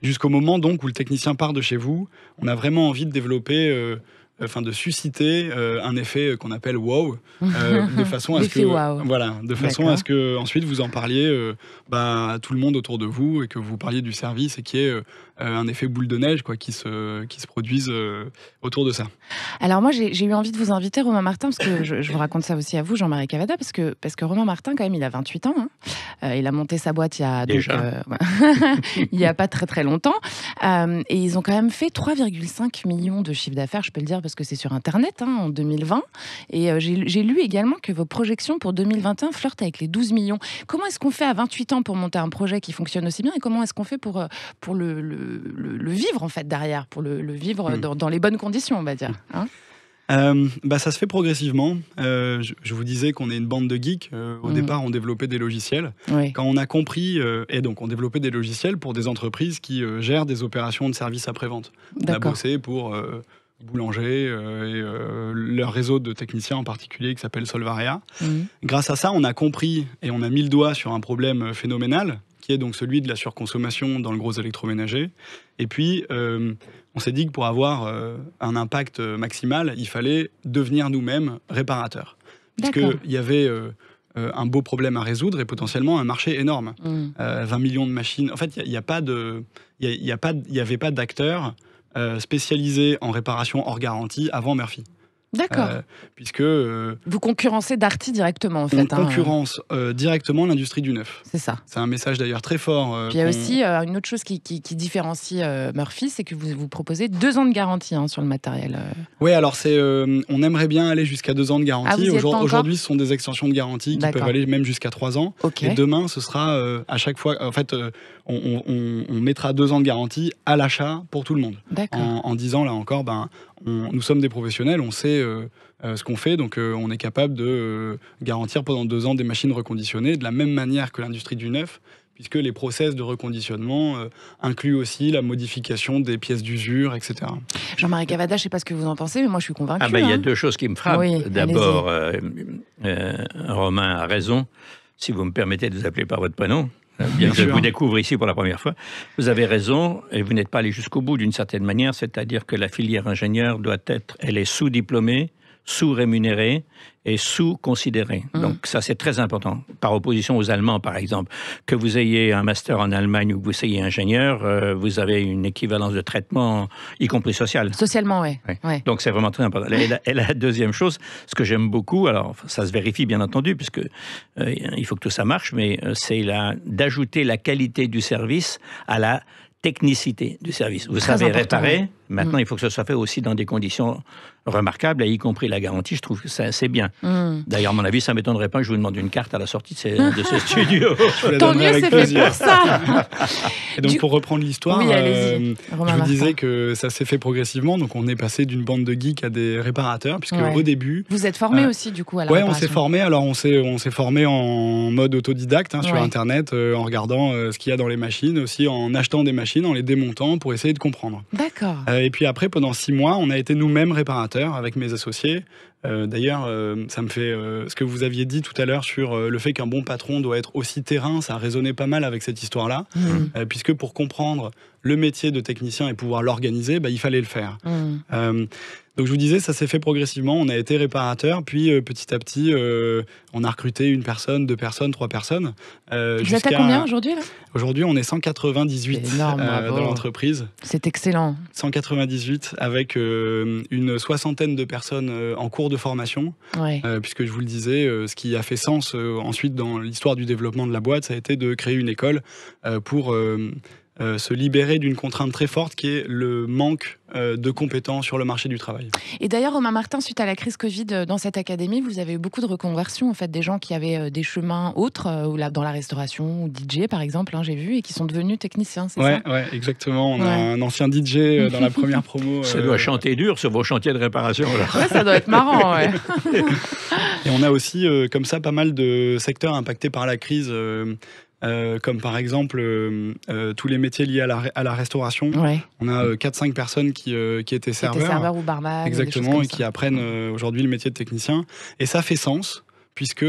jusqu'au moment donc où le technicien part de chez vous. On a vraiment envie de développer... de susciter un effet qu'on appelle wow, de façon à ce à ce que ensuite vous en parliez à tout le monde autour de vous et que vous parliez du service et qu'il y ait un effet boule de neige qui se produise autour de ça. Alors moi j'ai eu envie de vous inviter, Romain Martin, parce que je vous raconte ça aussi à vous, Jean-Marie Cavada, parce que Romain Martin quand même il a 28 ans, il a monté sa boîte il y a pas très très longtemps, et ils ont quand même fait 3,5 millions de chiffre d'affaires, je peux le dire parce que c'est sur Internet, en 2020. Et j'ai lu également que vos projections pour 2021 flirtent avec les 12 millions. Comment est-ce qu'on fait à 28 ans pour monter un projet qui fonctionne aussi bien, et comment est-ce qu'on fait pour le vivre en fait derrière, pour le vivre dans les bonnes conditions, on va dire, ça se fait progressivement. Je vous disais qu'on est une bande de geeks. Au départ, on développait des logiciels. Quand on a compris, et donc on développait des logiciels pour des entreprises qui gèrent des opérations de services après-vente. On a bossé pour Boulanger et leur réseau de techniciens en particulier qui s'appelle Solvaria. Grâce à ça, on a compris et on a mis le doigt sur un problème phénoménal qui est donc celui de la surconsommation dans le gros électroménager. Et puis, on s'est dit que pour avoir un impact maximal, il fallait devenir nous-mêmes réparateurs. Parce qu'il y avait un beau problème à résoudre et potentiellement un marché énorme. 20 millions de machines. En fait, il n'y avait pas d'acteurs spécialisés en réparation hors garantie avant Murphy. D'accord. Puisque vous concurrencez Darty directement, en fait. On concurrence directement l'industrie du neuf. C'est ça. C'est un message d'ailleurs très fort. Puis il y a aussi une autre chose qui différencie Murphy, c'est que vous proposez 2 ans de garantie sur le matériel. Oui, alors on aimerait bien aller jusqu'à 2 ans de garantie. Aujourd'hui, ce sont des extensions de garantie qui peuvent aller même jusqu'à 3 ans. Et demain, ce sera à chaque fois... En fait, on mettra 2 ans de garantie à l'achat pour tout le monde. En disant, là encore, nous sommes des professionnels, on sait ce qu'on fait, donc on est capable de garantir pendant 2 ans des machines reconditionnées de la même manière que l'industrie du neuf, puisque les process de reconditionnement incluent aussi la modification des pièces d'usure, etc. Jean-Marie Cavada, je ne sais pas ce que vous en pensez, mais moi je suis convaincue. Il y a 2 choses qui me frappent. D'abord, Romain a raison, si vous me permettez de vous appeler par votre prénom. Bien que je vous découvre ici pour la première fois. Vous avez raison, et vous n'êtes pas allé jusqu'au bout d'une certaine manière, c'est-à-dire que la filière ingénieur elle est sous-diplômée, sous-rémunérée et sous-considérée. Donc ça, c'est très important. Par opposition aux Allemands, par exemple. Que vous ayez un master en Allemagne ou que vous soyez ingénieur, vous avez une équivalence de traitement, y compris social. Socialement, oui. Donc c'est vraiment très important. Et la deuxième chose, ce que j'aime beaucoup, alors ça se vérifie bien entendu, puisque il faut que tout ça marche, mais c'est d'ajouter la qualité du service à la technicité du service. Vous savez réparer, maintenant il faut que ce soit fait aussi dans des conditions remarquables, y compris la garantie, je trouve que c'est bien. D'ailleurs, à mon avis, ça ne m'étonnerait pas que je vous demande une carte à la sortie de ce studio. Tant mieux, c'est fait pour ça. Et donc, pour reprendre l'histoire, je vous disais que ça s'est fait progressivement, donc on est passé d'une bande de geeks à des réparateurs, puisque au début... Vous êtes formé aussi, du coup, à la réparation. Oui, on s'est formé. Alors, on s'est formé en mode autodidacte, sur Internet, en regardant ce qu'il y a dans les machines, aussi en achetant des machines, en les démontant pour essayer de comprendre. D'accord. Et puis après, pendant 6 mois, on a été nous-mêmes réparateurs avec mes associés. D'ailleurs, ça me fait ce que vous aviez dit tout à l'heure sur le fait qu'un bon patron doit être aussi terrain, ça a résonné pas mal avec cette histoire-là, puisque pour comprendre le métier de technicien et pouvoir l'organiser, il fallait le faire. Donc je vous disais, ça s'est fait progressivement, on a été réparateur, puis petit à petit, on a recruté 1 personne, 2 personnes, 3 personnes. Vous êtes à combien aujourd'hui là ? Aujourd'hui, on est 198 énorme, dans l'entreprise. C'est excellent. 198 avec une 60aine de personnes en cours de formation, puisque je vous le disais, ce qui a fait sens ensuite dans l'histoire du développement de la boîte, ça a été de créer une école pour se libérer d'une contrainte très forte qui est le manque de compétences sur le marché du travail. Et d'ailleurs, Romain Martin, suite à la crise Covid, dans cette académie, vous avez eu beaucoup de reconversions, en fait, des gens qui avaient des chemins autres, ou dans la restauration, ou DJ par exemple, j'ai vu, et qui sont devenus techniciens, c'est ça ? Ouais, exactement. On a un ancien DJ dans la première promo. Ça doit chanter dur sur vos chantiers de réparation. Ouais, ça doit être marrant, ouais. Et on a aussi, comme ça, pas mal de secteurs impactés par la crise, comme par exemple tous les métiers liés à la restauration. Ouais. On a 4-5 personnes qui étaient serveurs ou barman. Exactement, et qui apprennent aujourd'hui le métier de technicien. Et ça fait sens, puisque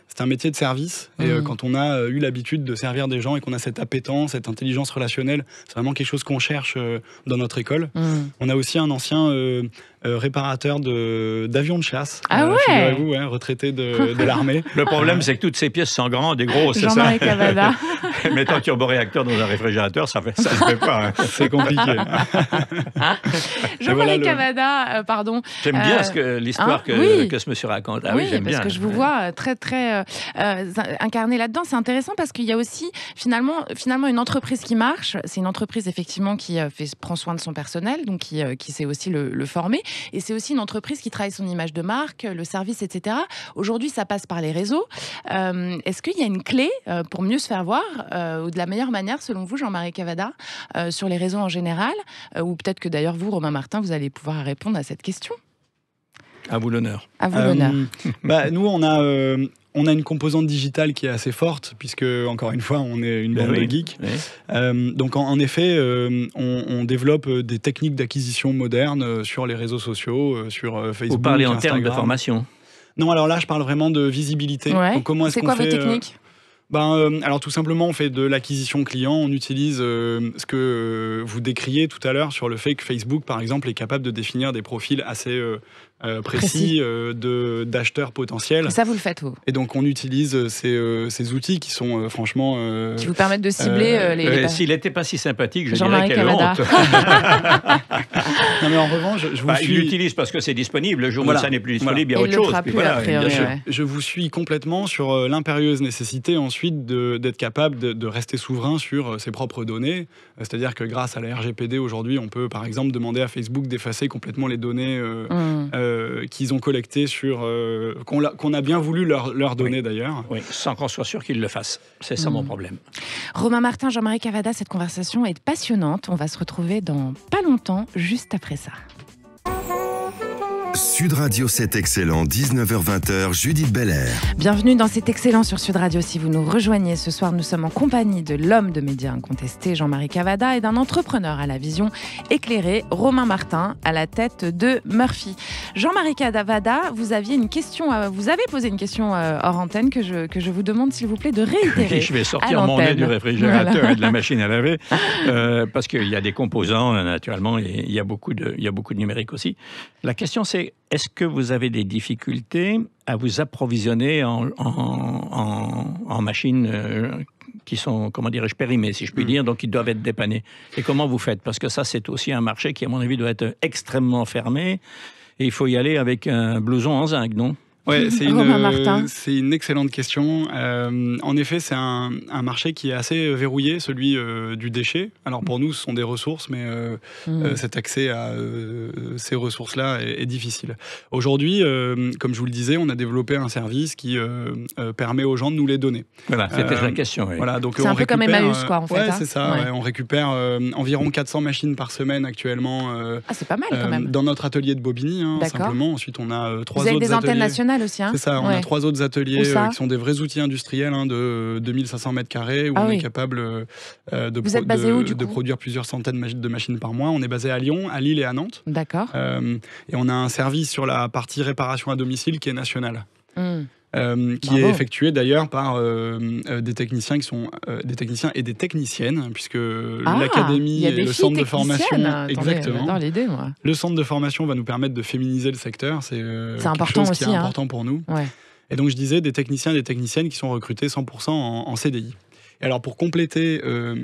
c'est un métier de service. Et quand on a eu l'habitude de servir des gens et qu'on a cette appétence, cette intelligence relationnelle, c'est vraiment quelque chose qu'on cherche dans notre école. On a aussi un ancien réparateur d'avions de chasse. Ah ouais, figurez-vous, retraité de l'armée. Le problème, c'est que toutes ces pièces sont grandes et grosses, c'est ça. Jean-Marie Cavada. Mettant un turboréacteur dans un réfrigérateur, ça ne se fait pas. C'est compliqué. Jean-Marie Cavada, pardon. J'aime bien l'histoire que ce monsieur raconte. Ah oui, j'aime bien. Parce que je vous vois très, très incarné là-dedans. C'est intéressant parce qu'il y a aussi, finalement une entreprise qui marche. C'est une entreprise, effectivement, qui prend soin de son personnel, donc qui sait aussi le former. Et c'est aussi une entreprise qui travaille son image de marque, le service, etc. Aujourd'hui, ça passe par les réseaux. Est-ce qu'il y a une clé pour mieux se faire voir, ou de la meilleure manière, selon vous, Jean-Marie Cavada, sur les réseaux en général, ou peut-être que d'ailleurs vous, Romain Martin, vous allez pouvoir répondre à cette question. À vous l'honneur. À vous l'honneur. Nous, on a une composante digitale qui est assez forte, puisque, encore une fois, on est une bande de geeks. Oui. Donc, en effet, on développe des techniques d'acquisition modernes sur les réseaux sociaux, sur Facebook, Vous parlez en Instagram. termes de formation ? Non, alors là, je parle vraiment de visibilité. Ouais. Donc, comment est-ce C'est quoi vos techniques ? Alors tout simplement, on fait de l'acquisition client, on utilise ce que vous décriez tout à l'heure sur le fait que Facebook, par exemple, est capable de définir des profils assez précis d'acheteurs potentiels. Et ça, vous le faites, vous. Et donc, on utilise ces outils qui sont franchement... qui vous permettent de cibler les... S'il n'était pas si sympathique, je dirais quelle honte. Non, mais en revanche, je vous suis... Il l'utilise parce que c'est disponible. Le jour où ça n'est plus disponible, il y a autre chose. Je vous suis complètement sur l'impérieuse nécessité ensuite d'être capable de rester souverain sur ses propres données. C'est-à-dire que grâce à la RGPD, aujourd'hui, on peut, par exemple, demander à Facebook d'effacer complètement les données qu'ils ont collectées qu'on a bien voulu leur donner, d'ailleurs. Oui, sans qu'on soit sûr qu'ils le fassent. C'est ça mon problème. Romain Martin, Jean-Marie Cavada, cette conversation est passionnante. On va se retrouver dans pas longtemps, juste après ça. Sud Radio, c'est excellent, 19h-20h, Judith Belair. Bienvenue dans C'est excellent sur Sud Radio. Si vous nous rejoignez ce soir, nous sommes en compagnie de l'homme de médias incontesté, Jean-Marie Cavada, et d'un entrepreneur à la vision éclairée, Romain Martin, à la tête de Murphy. Jean-Marie Cavada, vous avez posé une question hors antenne que je vous demande, s'il vous plaît, de réitérer. Je vais sortir mon nez du réfrigérateur et de la machine à laver, parce qu'il y a des composants, naturellement, et il y a beaucoup de numérique aussi. La question, c'est: est-ce que vous avez des difficultés à vous approvisionner en machines qui sont, comment dirais-je, périmées, si je puis dire, donc qui doivent être dépannées? Et comment vous faites? Parce que ça, c'est aussi un marché qui, à mon avis, doit être extrêmement fermé. Et il faut y aller avec un blouson en zinc, non? Ouais, c'est une excellente question. En effet, c'est un marché qui est assez verrouillé, celui du déchet. Alors pour nous, ce sont des ressources, mais cet accès à ces ressources-là est difficile. Aujourd'hui, comme je vous le disais, on a développé un service qui permet aux gens de nous les donner. Voilà, c'était la question. Oui. Voilà, donc c'est un peu comme Emmaüs, quoi, en fait. Ouais, c'est ça. Ouais. On récupère environ 400 machines par semaine actuellement. C'est pas mal quand même. Dans notre atelier de Bobigny, simplement. Ensuite, on a 3 autres ateliers. Vous avez des antennes nationales aussi, C'est ça, on a 3 autres ateliers qui sont des vrais outils industriels de 2500 mètres carrés, où on est capable de produire plusieurs centaines de machines par mois. On est basé à Lyon, à Lille et à Nantes. D'accord. Et on a un service sur la partie réparation à domicile qui est national. Qui est effectué d'ailleurs par des techniciens qui sont des techniciens et des techniciennes, puisque l'académie et le centre de formation, exactement. J'adore l'idée, moi. Le centre de formation va nous permettre de féminiser le secteur. C'est quelque chose qui est important pour nous. Ouais. Et donc je disais des techniciens et des techniciennes qui sont recrutés 100% en CDI. Alors pour compléter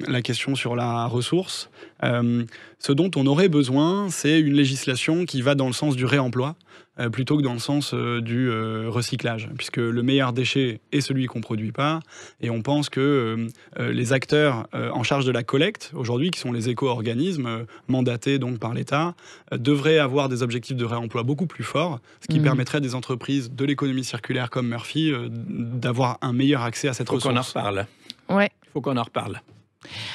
la question sur la ressource, ce dont on aurait besoin, c'est une législation qui va dans le sens du réemploi, plutôt que dans le sens du recyclage, puisque le meilleur déchet est celui qu'on ne produit pas, et on pense que les acteurs en charge de la collecte, aujourd'hui, qui sont les éco-organismes mandatés donc par l'État, devraient avoir des objectifs de réemploi beaucoup plus forts, ce qui permettrait à des entreprises de l'économie circulaire comme Murphy d'avoir un meilleur accès à cette ressource. Il faut qu'on en reparle. Ouais. Il faut qu'on en reparle.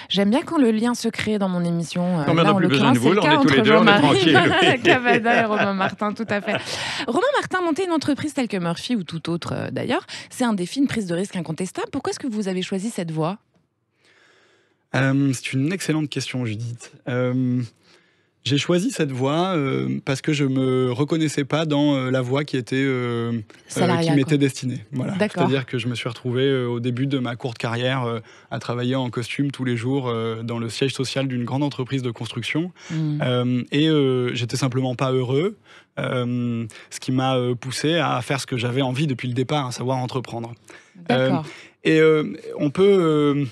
J'aime bien quand le lien se crée dans mon émission. Non, mais on n'a plus besoin de vous, on est tous les deux, on est tranquille. Cavada et Romain Martin, tout à fait. Romain Martin, monter une entreprise telle que Murphy ou tout autre d'ailleurs, c'est un défi, une prise de risque incontestable. Pourquoi est-ce que vous avez choisi cette voie ? C'est une excellente question, Judith. J'ai choisi cette voie parce que je me reconnaissais pas dans la voie qui était qui m'était destinée. Voilà. C'est-à-dire que je me suis retrouvé au début de ma courte carrière à travailler en costume tous les jours dans le siège social d'une grande entreprise de construction et j'étais simplement pas heureux. Ce qui m'a poussé à faire ce que j'avais envie depuis le départ, à savoir entreprendre. On peut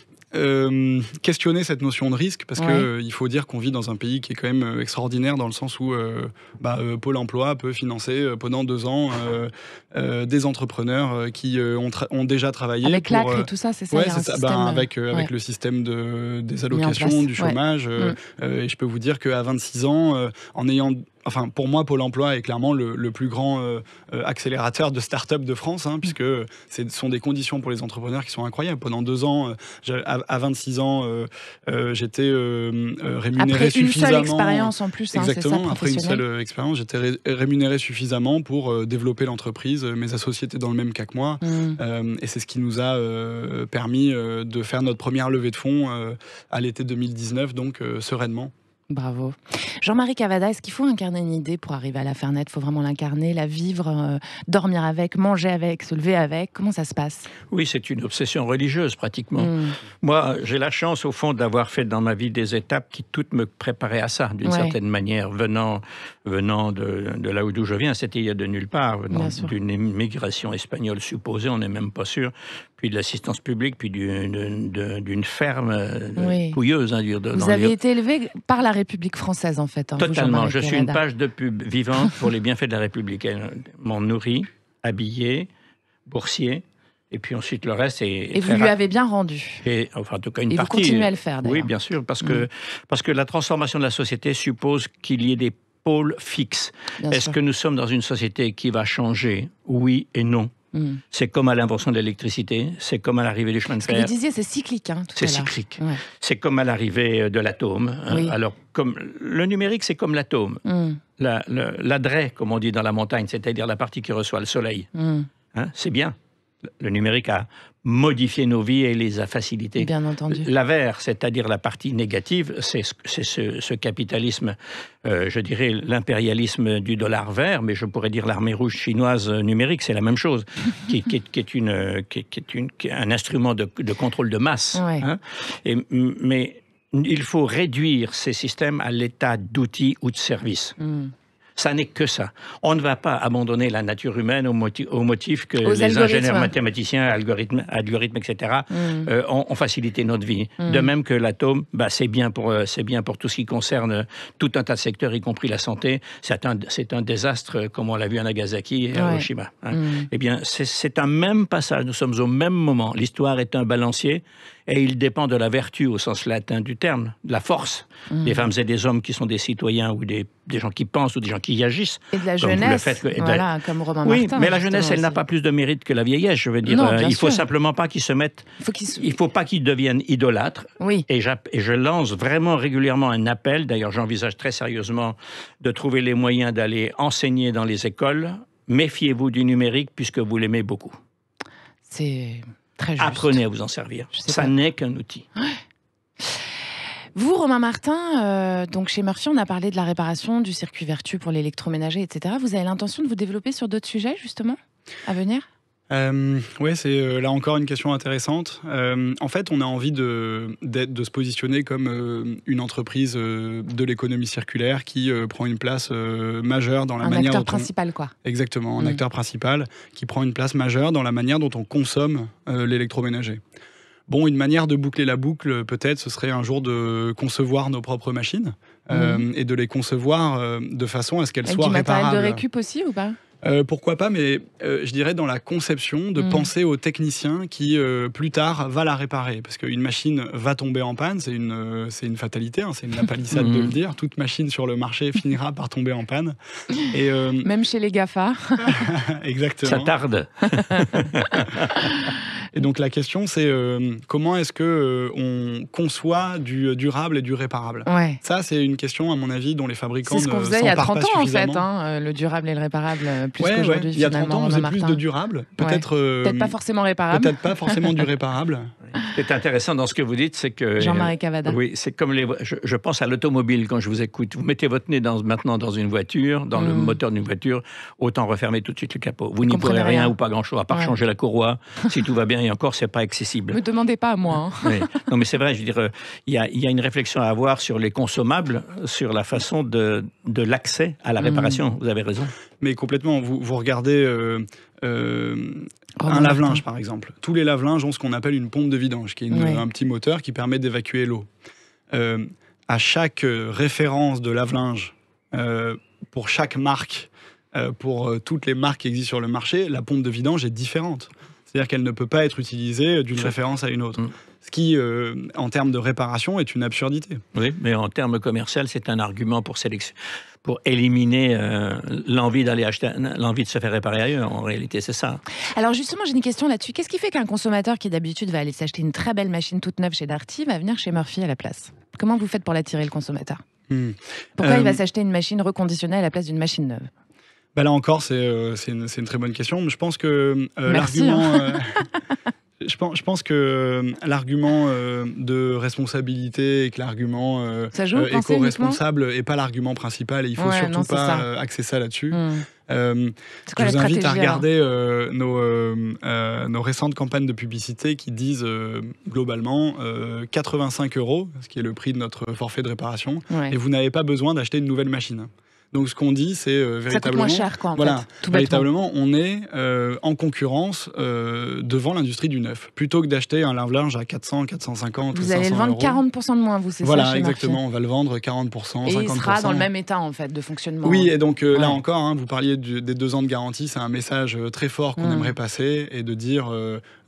questionner cette notion de risque parce qu'il faut dire qu'on vit dans un pays qui est quand même extraordinaire dans le sens où Pôle emploi peut financer pendant 2 ans des entrepreneurs qui ont déjà travaillé avec l'ACRE et tout ça, c'est ça, avec le système des allocations, du chômage et je peux vous dire qu'à 26 ans en ayant pour moi, Pôle emploi est clairement le plus grand accélérateur de start-up de France, puisque ce sont des conditions pour les entrepreneurs qui sont incroyables. Pendant 2 ans, à 26 ans, j'étais rémunéré suffisamment. Après une seule expérience en plus, exactement, c'est ça, après une seule expérience, j'étais rémunéré suffisamment pour développer l'entreprise. Mes associés étaient dans le même cas que moi, et c'est ce qui nous a permis de faire notre première levée de fonds à l'été 2019, donc sereinement. Bravo. Jean-Marie Cavada, est-ce qu'il faut incarner une idée pour arriver à la faire naître ? Il faut vraiment l'incarner, la vivre, dormir avec, manger avec, se lever avec. Comment ça se passe ? Oui, c'est une obsession religieuse pratiquement. Moi, j'ai la chance au fond d'avoir fait dans ma vie des étapes qui toutes me préparaient à ça, d'une certaine manière, venant de là d'où je viens, c'était il y a de nulle part, venant d'une immigration espagnole supposée, on n'est même pas sûr, puis de l'assistance publique, puis d'une ferme pouilleuse. Vous avez été élevé par la République française, en fait. Totalement. Je suis une page de pub vivante pour les bienfaits de la République. Elle m'ont nourri, habillé, boursier, et puis ensuite le reste est... Et vous lui avez bien rendu. En tout cas, une partie. Et vous continuez à le faire, d'ailleurs. Oui, bien sûr, parce que la transformation de la société suppose qu'il y ait des pôles fixes. Est-ce que nous sommes dans une société qui va changer ? Oui et non. C'est comme à l'invention de l'électricité, c'est comme à l'arrivée du chemin de fer. Vous disiez, c'est cyclique. C'est cyclique. Ouais. C'est comme à l'arrivée de l'atome. Alors, comme le numérique, c'est comme l'atome. L'adret, comme on dit dans la montagne, c'est-à-dire la partie qui reçoit le soleil. C'est bien. Le numérique a modifié nos vies et les a facilitées. Bien entendu. L'avers, c'est-à-dire la partie négative, c'est ce capitalisme, je dirais l'impérialisme du dollar vert, mais je pourrais dire l'armée rouge chinoise numérique, c'est la même chose, qui est un instrument de contrôle de masse. Mais il faut réduire ces systèmes à l'état d'outils ou de services. Ça n'est que ça. On ne va pas abandonner la nature humaine au motif que les ingénieurs mathématiciens, algorithmes, etc. Ont facilité notre vie. De même que l'atome, c'est bien pour tout ce qui concerne tout un tas de secteurs, y compris la santé. C'est un désastre, comme on l'a vu à Nagasaki et à Hiroshima. Eh bien, c'est un même passage. Nous sommes au même moment. L'histoire est un balancier et il dépend de la vertu au sens latin du terme, de la force des femmes et des hommes qui sont des citoyens ou des gens qui pensent ou des gens qui y agissent. Et de la jeunesse, comme Romain Martin. Oui, mais la jeunesse, elle n'a pas plus de mérite que la vieillesse, je veux dire. Il ne faut simplement pas qu'ils se mettent... Il ne faut pas qu'ils deviennent idolâtres. Et je lance vraiment régulièrement un appel, d'ailleurs j'envisage très sérieusement de trouver les moyens d'aller enseigner dans les écoles. Méfiez-vous du numérique puisque vous l'aimez beaucoup. C'est... très juste. Apprenez à vous en servir. Ça n'est qu'un outil. Vous, Romain Martin, donc chez Murphy, on a parlé de la réparation, du circuit vertueux pour l'électroménager, etc. Vous avez l'intention de vous développer sur d'autres sujets, justement, à venir ? Oui, c'est là encore une question intéressante. En fait, on a envie de se positionner comme une entreprise de l'économie circulaire qui prend une place majeure dans la manière dont... Un acteur principal, quoi. Exactement, un acteur principal qui prend une place majeure dans la manière dont on consomme l'électroménager. Bon, une manière de boucler la boucle, peut-être, ce serait un jour de concevoir nos propres machines et de les concevoir de façon à ce qu'elles soient réparables. Avec du matériel de récup aussi ou pas ? Pourquoi pas, mais je dirais dans la conception, de penser au technicien qui, plus tard, va la réparer. Parce qu'une machine va tomber en panne, c'est une fatalité, hein, c'est une palissade de le dire. Toute machine sur le marché finira par tomber en panne. Et, même chez les GAFA. Exactement. Ça tarde. Et donc la question, c'est comment est-ce que on conçoit du durable et du réparable. Ça, c'est une question, à mon avis, dont les fabricants ne s'emparent pas suffisamment. C'est ce qu'on faisait il y a 30 ans, en fait, hein, le durable et le réparable, plus qu'aujourd'hui. Il y a 30 ans, on faisait plus de durable. Peut-être pas forcément réparable. Peut-être pas forcément du réparable. Ce qui est intéressant dans ce que vous dites, c'est que... Jean-Marie Cavada. Oui, c'est comme je pense à l'automobile quand je vous écoute. Vous mettez votre nez maintenant dans une voiture, dans le moteur d'une voiture, autant refermer tout de suite le capot. Vous n'y pourrez rien ou pas grand-chose, à part changer la courroie. Si tout va bien, et encore, c'est pas accessible. Ne me demandez pas à moi. Hein. Oui. Non, mais c'est vrai, je veux dire, il y a une réflexion à avoir sur les consommables, sur la façon de l'accès à la réparation. Vous avez raison. Mais complètement. Vous regardez... un lave-linge, par exemple. Tous les lave-linges ont ce qu'on appelle une pompe de vidange, qui est un petit moteur qui permet d'évacuer l'eau. À chaque référence de lave-linge, pour chaque marque, pour toutes les marques qui existent sur le marché, la pompe de vidange est différente. C'est-à-dire qu'elle ne peut pas être utilisée d'une référence à une autre. Ce qui, en termes de réparation, est une absurdité. Oui, mais en termes commerciaux, c'est un argument pour éliminer l'envie d'aller acheter, l'envie de se faire réparer ailleurs. En réalité, c'est ça. Alors justement, j'ai une question là-dessus. Qu'est-ce qui fait qu'un consommateur qui d'habitude va aller s'acheter une très belle machine toute neuve chez Darty va venir chez Murphy à la place ? Comment vous faites pour l'attirer, le consommateur ? Pourquoi il va s'acheter une machine reconditionnée à la place d'une machine neuve ? Là encore, c'est une très bonne question. Je pense que l'argument... Je pense que l'argument de responsabilité et que l'argument éco-responsable n'est pas l'argument principal et il ne faut surtout pas axer ça là-dessus. Je vous invite à regarder nos récentes campagnes de publicité qui disent globalement 85 €, ce qui est le prix de notre forfait de réparation, et vous n'avez pas besoin d'acheter une nouvelle machine. Donc ce qu'on dit, c'est véritablement... Ça coûte moins cher, quoi, en fait, tout véritablement, on est en concurrence devant l'industrie du neuf. Plutôt que d'acheter un lave-linge à 400, 450 ou 500 €. Vous allez le vendre 40% de moins, vous, c'est ça, Voilà, exactement. On va le vendre 40%, 50%. Et il sera dans le même état, en fait, de fonctionnement. Oui, et donc là encore, vous parliez des 2 ans de garantie, c'est un message très fort qu'on aimerait passer, et de dire,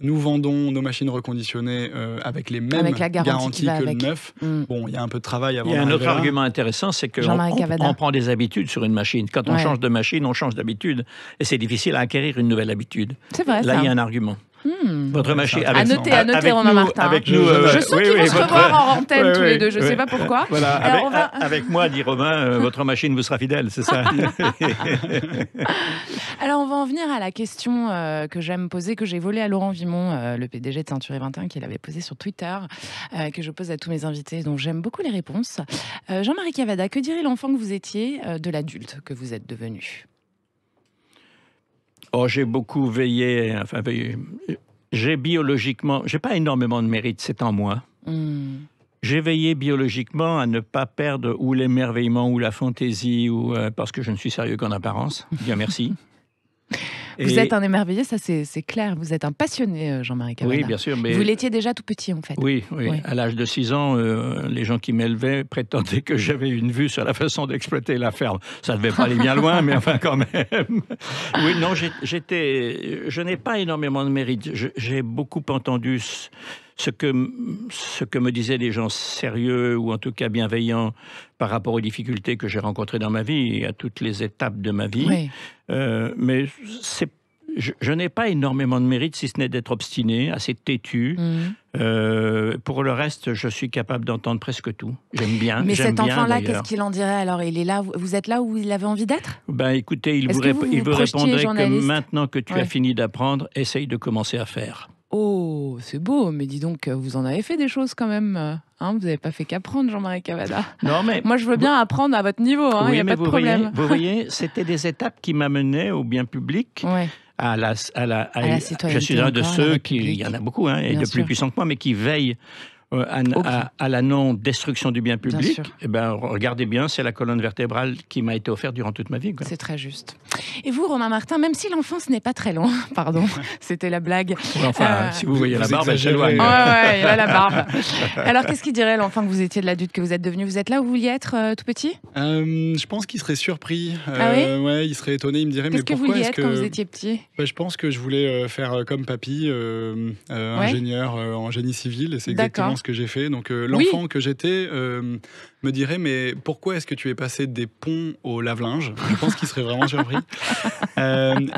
nous vendons nos machines reconditionnées avec les mêmes garanties que le neuf. Bon, il y a un peu de travail avant. Il y a un autre argument intéressant, c'est qu'on prend des habitudes sur une machine. Quand on change de machine, on change d'habitude. Et c'est difficile à acquérir une nouvelle habitude. C'est vrai, là, il y a un argument. Votre machine... À noter, Romain Martin. Avec nous, je sens qu'ils vont se revoir en antenne tous les deux. Je ne sais pas pourquoi. Voilà, avec moi, dit Romain, votre machine vous sera fidèle, c'est ça. Alors, on va en venir à la question que j'aime poser, que j'ai volée à Laurent Vimon, le PDG de Ceinture 21, qui l'avait posée sur Twitter, que je pose à tous mes invités, dont j'aime beaucoup les réponses. Jean-Marie Cavada, que dirait l'enfant que vous étiez de l'adulte que vous êtes devenu ? J'ai beaucoup veillé, j'ai biologiquement, j'ai pas énormément de mérite, c'est en moi. J'ai veillé biologiquement à ne pas perdre ou l'émerveillement ou la fantaisie, ou parce que je ne suis sérieux qu'en apparence, Dieu merci. Vous êtes un émerveillé, ça c'est clair. Vous êtes un passionné, Jean-Marie Cavada. Oui, bien sûr. Mais... Vous l'étiez déjà tout petit, en fait. Oui. À l'âge de 6 ans, les gens qui m'élevaient prétendaient que j'avais une vue sur la façon d'exploiter la ferme. Ça ne devait pas aller bien loin, mais enfin quand même. Oui, non, je n'ai pas énormément de mérite. J'ai beaucoup entendu ce que me disaient des gens sérieux ou en tout cas bienveillants par rapport aux difficultés que j'ai rencontrées dans ma vie et à toutes les étapes de ma vie. Oui. Mais je n'ai pas énormément de mérite, si ce n'est d'être obstiné, assez têtu. Pour le reste, je suis capable d'entendre presque tout. J'aime bien. Mais cet enfant-là, qu'est-ce qu'il en dirait alors ? Il est là, vous êtes là où il avait envie d'être ? Écoutez, il vous répondrait que maintenant que tu as fini d'apprendre, essaye de commencer à faire. Oh, c'est beau, mais dis donc, vous en avez fait des choses quand même. Vous n'avez pas fait qu'apprendre, Jean-Marie Cavada. Non, mais moi, je veux bien apprendre à votre niveau, il n'y a pas de problème. Vous voyez, c'était des étapes qui m'amenaient au bien public. À la citoyenneté. Je suis un de ceux qui, il y en a beaucoup, et de plus puissants que moi, mais qui veillent à la non-destruction du bien public, eh ben, regardez bien, c'est la colonne vertébrale qui m'a été offerte durant toute ma vie. C'est très juste. Et vous, Romain Martin, même si l'enfance n'est pas très loin, pardon, c'était la blague. Enfin, si vous voyez la barbe, elle s'éloigne. Ouais, il a la barbe. Alors, qu'est-ce qu'il dirait l'enfant que vous étiez de l'adulte que vous êtes devenu? Vous êtes là où vous vouliez être tout petit? Je pense qu'il serait surpris. Ouais, il serait étonné, il me dirait, mais pourquoi vous vouliez être quand vous étiez petit? Je pense que je voulais faire comme papy, ingénieur en génie civil, et c'est exactement ce que j'ai fait. Donc l'enfant que j'étais me dirait, mais pourquoi est-ce que tu es passé des ponts au lave-linge? Je pense qu'il serait vraiment surpris.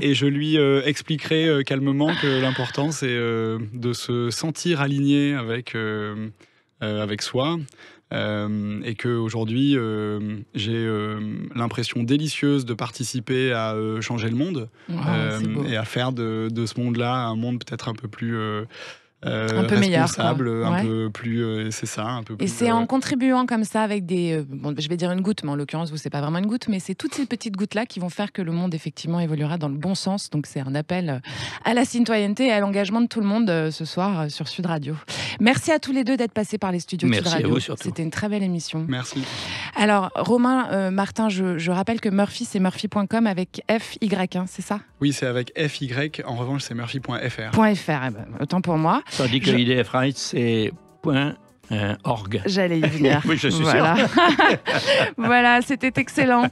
Et je lui expliquerai calmement que l'important, c'est de se sentir aligné avec soi. Et qu'aujourd'hui, j'ai l'impression délicieuse de participer à changer le monde et à faire de ce monde-là un monde peut-être un peu plus un peu meilleur, responsable, un peu plus, c'est ça, un peu plus. Et c'est en contribuant comme ça avec des, bon, je vais dire une goutte, mais en l'occurrence vous c'est pas vraiment une goutte, mais c'est toutes ces petites gouttes là qui vont faire que le monde effectivement évoluera dans le bon sens. Donc c'est un appel à la citoyenneté et à l'engagement de tout le monde ce soir sur Sud Radio. Merci à tous les deux d'être passés par les studios de Sud Radio. Merci à vous surtout. C'était une très belle émission. Merci. Alors Romain Martin, je rappelle que Murphy c'est murphy.com avec FY, c'est ça? Oui, c'est avec FY. En revanche, c'est murphy.fr. .fr, autant pour moi. Tandis que IDF Rights, c'est .org. J'allais y venir. Oui, je suis sûr. Voilà, c'était excellent.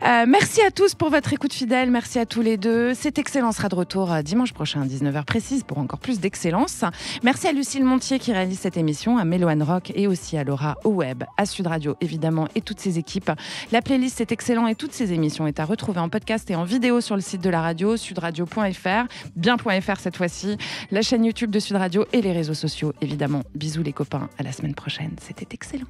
Merci à tous pour votre écoute fidèle. Merci à tous les deux. C'est excellent sera de retour dimanche prochain à 19h précise pour encore plus d'excellence. Merci à Lucille Montier qui réalise cette émission, à Méloane Rock et aussi à Laura au web, à Sud Radio évidemment et toutes ses équipes. La playlist C'est excellent et toutes ces émissions est à retrouver en podcast et en vidéo sur le site de la radio, sudradio.fr, bien.fr cette fois-ci, la chaîne YouTube de Sud Radio et les réseaux sociaux évidemment. Bisous les copains, à la semaine prochaine. C'était excellent.